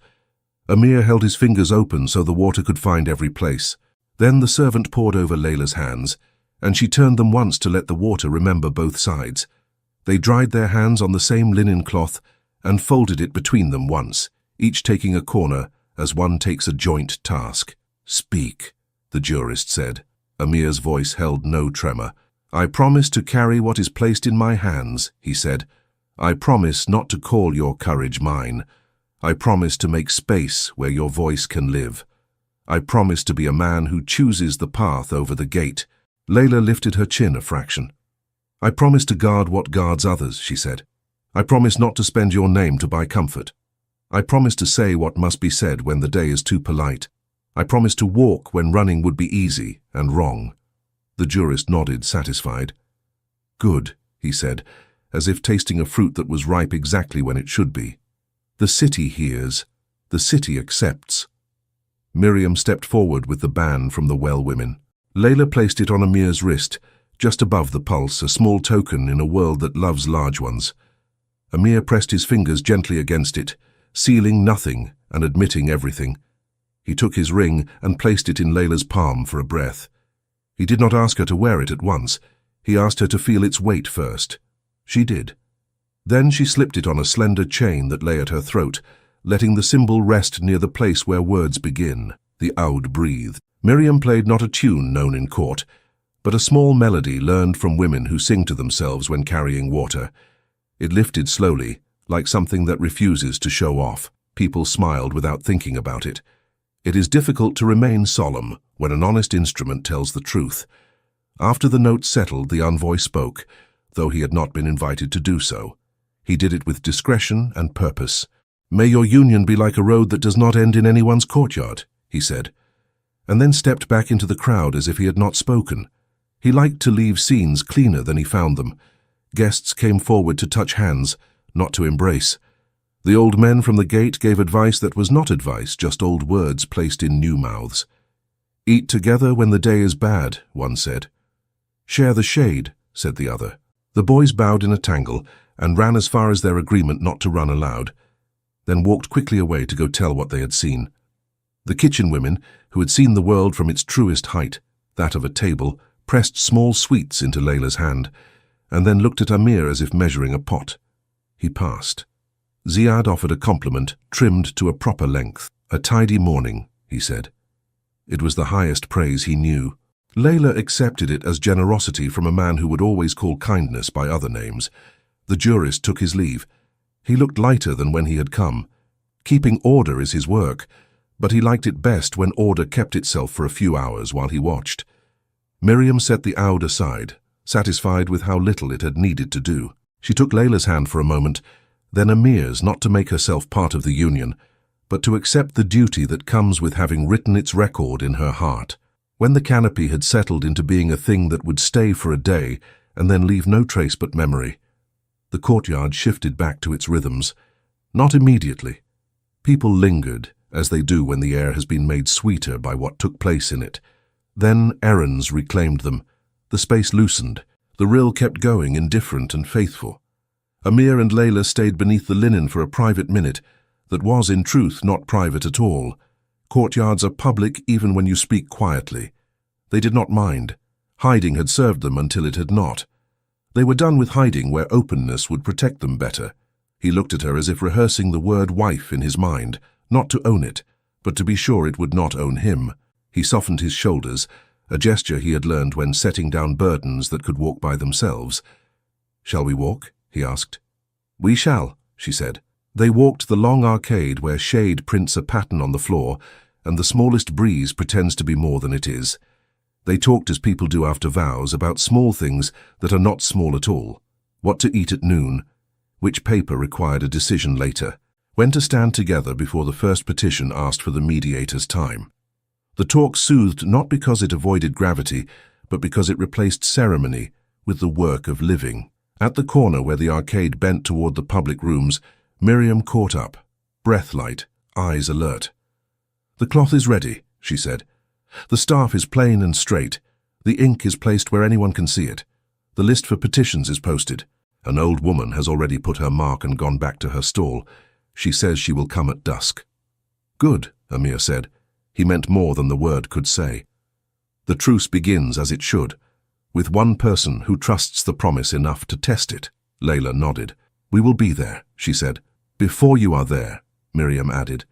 Amir held his fingers open so the water could find every place. Then the servant poured over Layla's hands, and she turned them once to let the water remember both sides. They dried their hands on the same linen cloth and folded it between them once, each taking a corner as one takes a joint task. "Speak," the jurist said. Amir's voice held no tremor. "I promise to carry what is placed in my hands," he said. "I promise not to call your courage mine. I promise to make space where your voice can live. I promise to be a man who chooses the path over the gate." Layla lifted her chin a fraction. "I promise to guard what guards others," she said. "I promise not to spend your name to buy comfort. I promise to say what must be said when the day is too polite. I promise to walk when running would be easy and wrong." The jurist nodded, satisfied. "Good," he said, as if tasting a fruit that was ripe exactly when it should be. "The city hears. The city accepts." Miriam stepped forward with the ban from the well women. Layla placed it on Amir's wrist, just above the pulse, a small token in a world that loves large ones. Amir pressed his fingers gently against it, sealing nothing and admitting everything. He took his ring and placed it in Layla's palm for a breath. He did not ask her to wear it at once. He asked her to feel its weight first. She did. Then she slipped it on a slender chain that lay at her throat, letting the symbol rest near the place where words begin. The oud breathed. Miriam played not a tune known in court, but a small melody learned from women who sing to themselves when carrying water. It lifted slowly, like something that refuses to show off. People smiled without thinking about it. It is difficult to remain solemn when an honest instrument tells the truth. After the note settled, the envoy spoke, though he had not been invited to do so. He did it with discretion and purpose. "May your union be like a road that does not end in anyone's courtyard," he said, and then stepped back into the crowd as if he had not spoken. He liked to leave scenes cleaner than he found them. Guests came forward to touch hands, not to embrace. The old men from the gate gave advice that was not advice, just old words placed in new mouths. "Eat together when the day is bad," one said. "Share the shade," said the other. The boys bowed in a tangle and ran as far as their agreement not to run aloud, then walked quickly away to go tell what they had seen. The kitchen women, who had seen the world from its truest height, that of a table, pressed small sweets into Layla's hand, and then looked at Amir as if measuring a pot. He passed. Ziad offered a compliment, trimmed to a proper length. "A tidy morning," he said. It was the highest praise he knew. Layla accepted it as generosity from a man who would always call kindness by other names. The jurist took his leave. He looked lighter than when he had come. Keeping order is his work, but he liked it best when order kept itself for a few hours while he watched. Miriam set the oud aside, satisfied with how little it had needed to do. She took Layla's hand for a moment, then Amir's, not to make herself part of the union, but to accept the duty that comes with having written its record in her heart. When the canopy had settled into being a thing that would stay for a day and then leave no trace but memory, the courtyard shifted back to its rhythms. Not immediately. People lingered, as they do when the air has been made sweeter by what took place in it. Then errands reclaimed them. The space loosened. The rill kept going, indifferent and faithful. Amir and Layla stayed beneath the linen for a private minute that was, in truth, not private at all. Courtyards are public even when you speak quietly. They did not mind. Hiding had served them until it had not. They were done with hiding where openness would protect them better. He looked at her as if rehearsing the word wife in his mind, not to own it, but to be sure it would not own him. He softened his shoulders, a gesture he had learned when setting down burdens that could walk by themselves. "Shall we walk?" he asked. "We shall," she said. They walked the long arcade where shade prints a pattern on the floor and the smallest breeze pretends to be more than it is. They talked as people do after vows about small things that are not small at all. What to eat at noon, which paper required a decision later, when to stand together before the first petition asked for the mediator's time. The talk soothed not because it avoided gravity, but because it replaced ceremony with the work of living. At the corner where the arcade bent toward the public rooms, Miriam caught up, breath light, eyes alert. "The cloth is ready," she said. "The staff is plain and straight. The ink is placed where anyone can see it. The list for petitions is posted. An old woman has already put her mark and gone back to her stall. She says she will come at dusk." "Good," Amir said. He meant more than the word could say. The truce begins as it should, with one person who trusts the promise enough to test it. Layla nodded. "We will be there," she said. "Before you are there," Miriam added,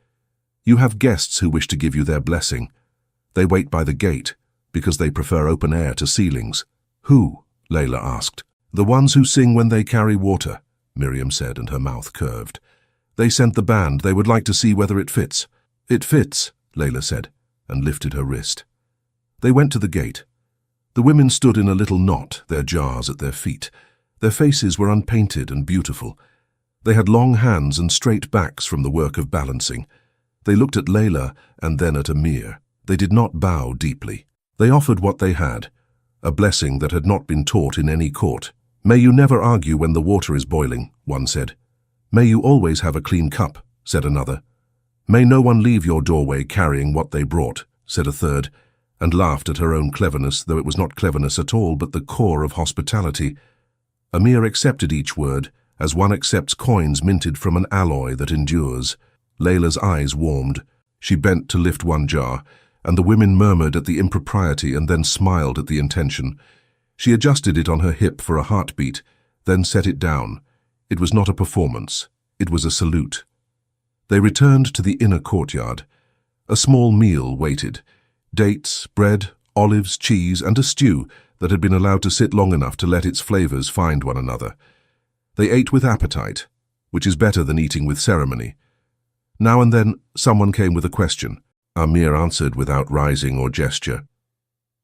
"you have guests who wish to give you their blessing. They wait by the gate, because they prefer open air to ceilings." "Who?" Layla asked. "The ones who sing when they carry water," Miriam said, and her mouth curved. "They sent the band. They would like to see whether it fits." "It fits," Layla said, and lifted her wrist. They went to the gate. The women stood in a little knot, their jars at their feet. Their faces were unpainted and beautiful. They had long hands and straight backs from the work of balancing. They looked at Layla and then at Amir. They did not bow deeply. They offered what they had, a blessing that had not been taught in any court. "May you never argue when the water is boiling," one said. "May you always have a clean cup," said another. "May no one leave your doorway carrying what they brought," said a third, and laughed at her own cleverness, though it was not cleverness at all, but the core of hospitality. Amir accepted each word, as one accepts coins minted from an alloy that endures. Layla's eyes warmed. She bent to lift one jar, and the women murmured at the impropriety and then smiled at the intention. She adjusted it on her hip for a heartbeat, then set it down. It was not a performance. It was a salute. They returned to the inner courtyard. A small meal waited. Dates, bread, olives, cheese, and a stew that had been allowed to sit long enough to let its flavors find one another. They ate with appetite, which is better than eating with ceremony. Now and then, someone came with a question. Amir answered without rising or gesture.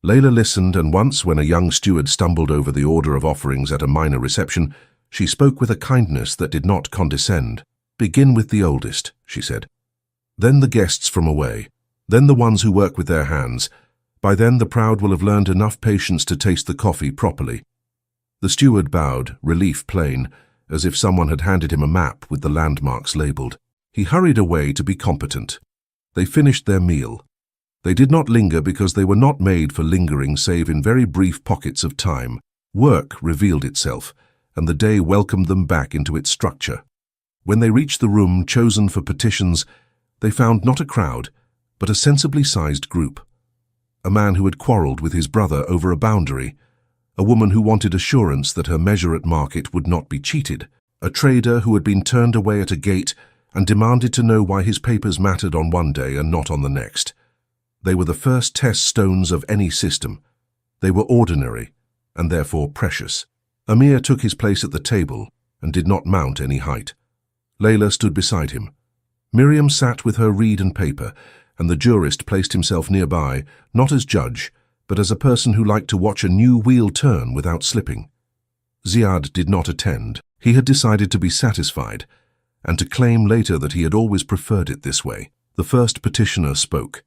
Layla listened, and once, when a young steward stumbled over the order of offerings at a minor reception, she spoke with a kindness that did not condescend. "Begin with the oldest," she said. "Then the guests from away. Then the ones who work with their hands. By then the proud will have learned enough patience to taste the coffee properly." The steward bowed, relief plain, as if someone had handed him a map with the landmarks labeled. He hurried away to be competent. They finished their meal. They did not linger because they were not made for lingering save in very brief pockets of time. Work revealed itself, and the day welcomed them back into its structure. When they reached the room chosen for petitions, they found not a crowd, but a sensibly sized group. A man who had quarreled with his brother over a boundary, a woman who wanted assurance that her measure at market would not be cheated, a trader who had been turned away at a gate and demanded to know why his papers mattered on one day and not on the next. They were the first test stones of any system. They were ordinary, and therefore precious. Amir took his place at the table and did not mount any height. Layla stood beside him. Miriam sat with her reed and paper, and the jurist placed himself nearby, not as judge, but as a person who liked to watch a new wheel turn without slipping. Ziad did not attend. He had decided to be satisfied, and to claim later that he had always preferred it this way. The first petitioner spoke.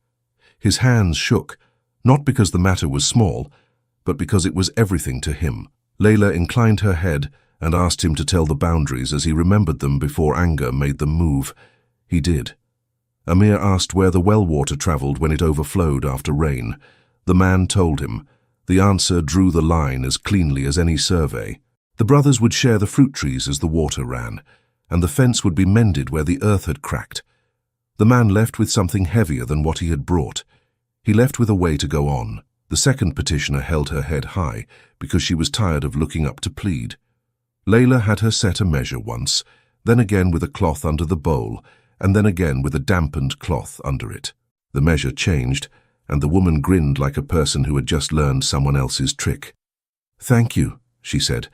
His hands shook, not because the matter was small, but because it was everything to him. Layla inclined her head and asked him to tell the boundaries as he remembered them before anger made them move. He did. Amir asked where the well water traveled when it overflowed after rain. The man told him. The answer drew the line as cleanly as any survey. The brothers would share the fruit trees as the water ran, and the fence would be mended where the earth had cracked. The man left with something heavier than what he had brought. He left with a way to go on. The second petitioner held her head high because she was tired of looking up to plead. Layla had her set a measure once, then again with a cloth under the bowl, and then again with a dampened cloth under it. The measure changed, and the woman grinned like a person who had just learned someone else's trick. "Thank you," she said.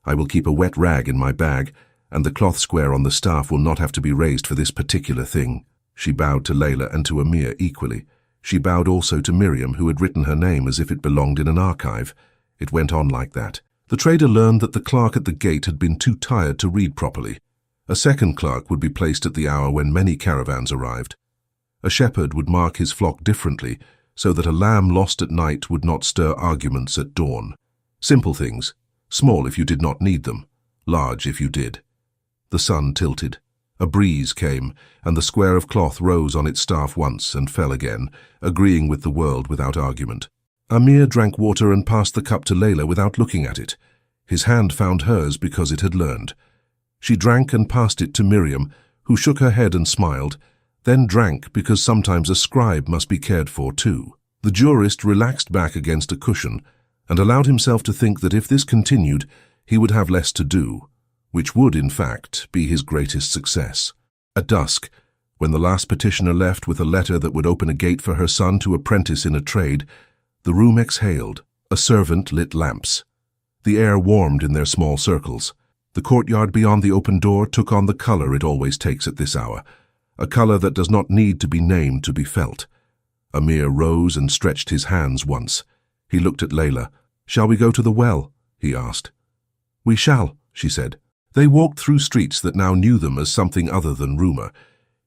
"I will keep a wet rag in my bag, and the cloth square on the staff will not have to be raised for this particular thing." She bowed to Layla and to Amir equally. She bowed also to Miriam, who had written her name as if it belonged in an archive. It went on like that. The trader learned that the clerk at the gate had been too tired to read properly. A second clerk would be placed at the hour when many caravans arrived. A shepherd would mark his flock differently, so that a lamb lost at night would not stir arguments at dawn. Simple things, small if you did not need them, large if you did. The sun tilted. A breeze came, and the square of cloth rose on its staff once and fell again, agreeing with the world without argument. Amir drank water and passed the cup to Layla without looking at it. His hand found hers because it had learned. She drank and passed it to Miriam, who shook her head and smiled, then drank because sometimes a scribe must be cared for too. The jurist relaxed back against a cushion and allowed himself to think that if this continued, he would have less to do. which would, in fact, be his greatest success. At dusk, when the last petitioner left with a letter that would open a gate for her son to apprentice in a trade, the room exhaled. A servant lit lamps. The air warmed in their small circles. The courtyard beyond the open door took on the color it always takes at this hour, a color that does not need to be named to be felt. Amir rose and stretched his hands once. He looked at Layla. "Shall we go to the well?" he asked. "We shall," she said. They walked through streets that now knew them as something other than rumor.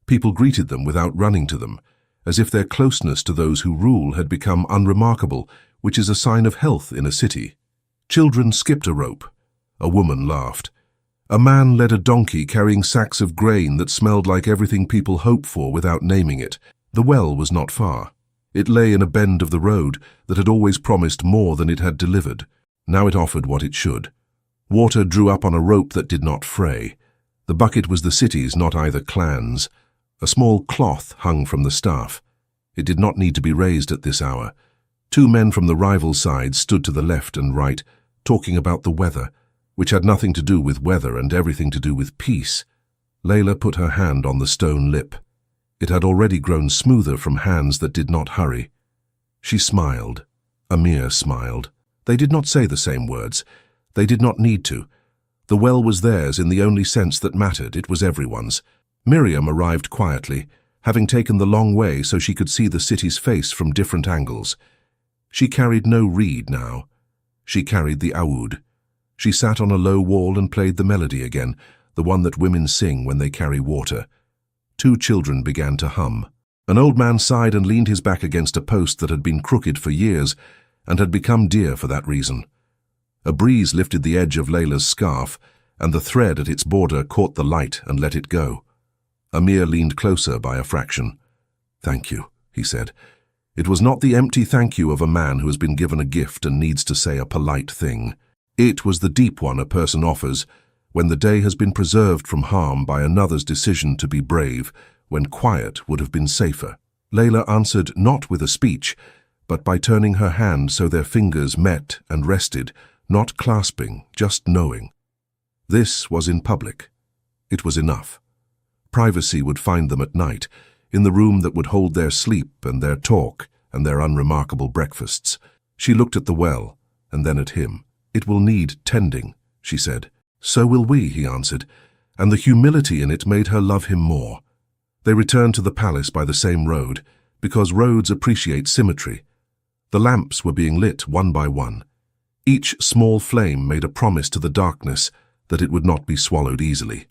People greeted them without running to them, as if their closeness to those who rule had become unremarkable, which is a sign of health in a city. Children skipped a rope. A woman laughed. A man led a donkey carrying sacks of grain that smelled like everything people hope for without naming it. The well was not far. It lay in a bend of the road that had always promised more than it had delivered. Now it offered what it should. Water drew up on a rope that did not fray. The bucket was the city's, not either clan's. A small cloth hung from the staff. It did not need to be raised at this hour. Two men from the rival sides stood to the left and right, talking about the weather, which had nothing to do with weather and everything to do with peace. Layla put her hand on the stone lip. It had already grown smoother from hands that did not hurry. She smiled. Amir smiled. They did not say the same words. They did not need to. The well was theirs in the only sense that mattered. It was everyone's. Miriam arrived quietly, having taken the long way so she could see the city's face from different angles. She carried no reed now. She carried the oud. She sat on a low wall and played the melody again, the one that women sing when they carry water. Two children began to hum. An old man sighed and leaned his back against a post that had been crooked for years and had become dear for that reason. A breeze lifted the edge of Layla's scarf, and the thread at its border caught the light and let it go. Amir leaned closer by a fraction. "Thank you," he said. It was not the empty thank you of a man who has been given a gift and needs to say a polite thing. It was the deep one a person offers when the day has been preserved from harm by another's decision to be brave, when quiet would have been safer. Layla answered not with a speech, but by turning her hand so their fingers met and rested, not clasping, just knowing. This was in public. It was enough. Privacy would find them at night, in the room that would hold their sleep and their talk and their unremarkable breakfasts. She looked at the well, and then at him. "It will need tending," she said. "So will we," he answered, and the humility in it made her love him more. They returned to the palace by the same road, because roads appreciate symmetry. The lamps were being lit one by one. Each small flame made a promise to the darkness that it would not be swallowed easily.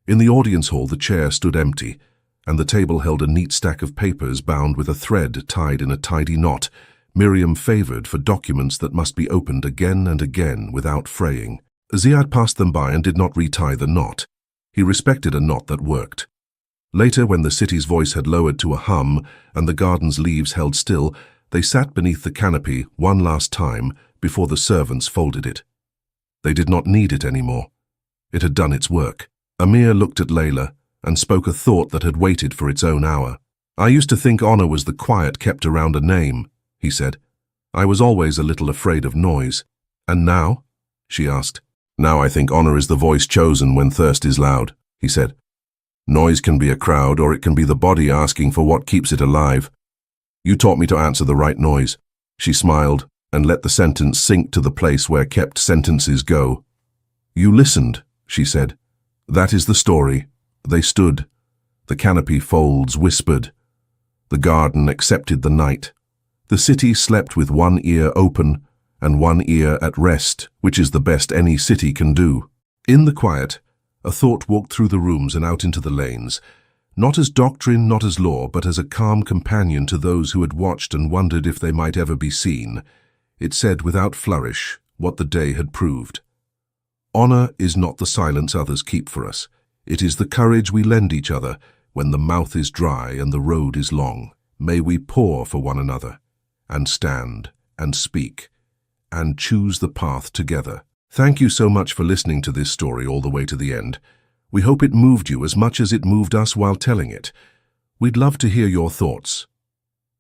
In the audience hall the chair stood empty, and the table held a neat stack of papers bound with a thread tied in a tidy knot, Miriam favored for documents that must be opened again and again without fraying. Ziad passed them by and did not retie the knot. He respected a knot that worked. Later, when the city's voice had lowered to a hum and the garden's leaves held still, they sat beneath the canopy one last time before the servants folded it. They did not need it anymore. It had done its work. Amir looked at Layla and spoke a thought that had waited for its own hour. "I used to think honor was the quiet kept around a name," he said. "I was always a little afraid of noise." "And now?" she asked. "Now I think honor is the voice chosen when thirst is loud," he said. "Noise can be a crowd, or it can be the body asking for what keeps it alive. You taught me to answer the right noise." She smiled and let the sentence sink to the place where kept sentences go. "You listened," she said. "That is the story." They stood. The canopy folds whispered. The garden accepted the night. The city slept with one ear open and one ear at rest, which is the best any city can do. In the quiet, a thought walked through the rooms and out into the lanes, not as doctrine, not as law, but as a calm companion to those who had watched and wondered if they might ever be seen. It said without flourish what the day had proved. Honor is not the silence others keep for us. It is the courage we lend each other when the mouth is dry and the road is long. May we pour for one another, and stand, and speak, and choose the path together. Thank you so much for listening to this story all the way to the end. We hope it moved you as much as it moved us while telling it. We'd love to hear your thoughts.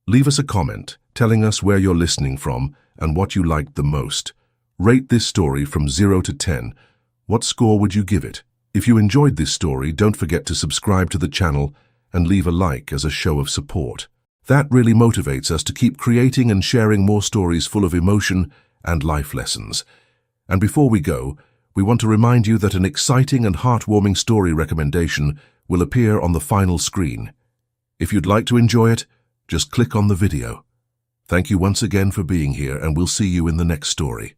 Leave us a comment telling us where you're listening from and what you liked the most. Rate this story from 0 to 10. What score would you give it? If you enjoyed this story, don't forget to subscribe to the channel and leave a like as a show of support. That really motivates us to keep creating and sharing more stories full of emotion and life lessons. And before we go, we want to remind you that an exciting and heartwarming story recommendation will appear on the final screen. If you'd like to enjoy it, just click on the video. Thank you once again for being here, and we'll see you in the next story.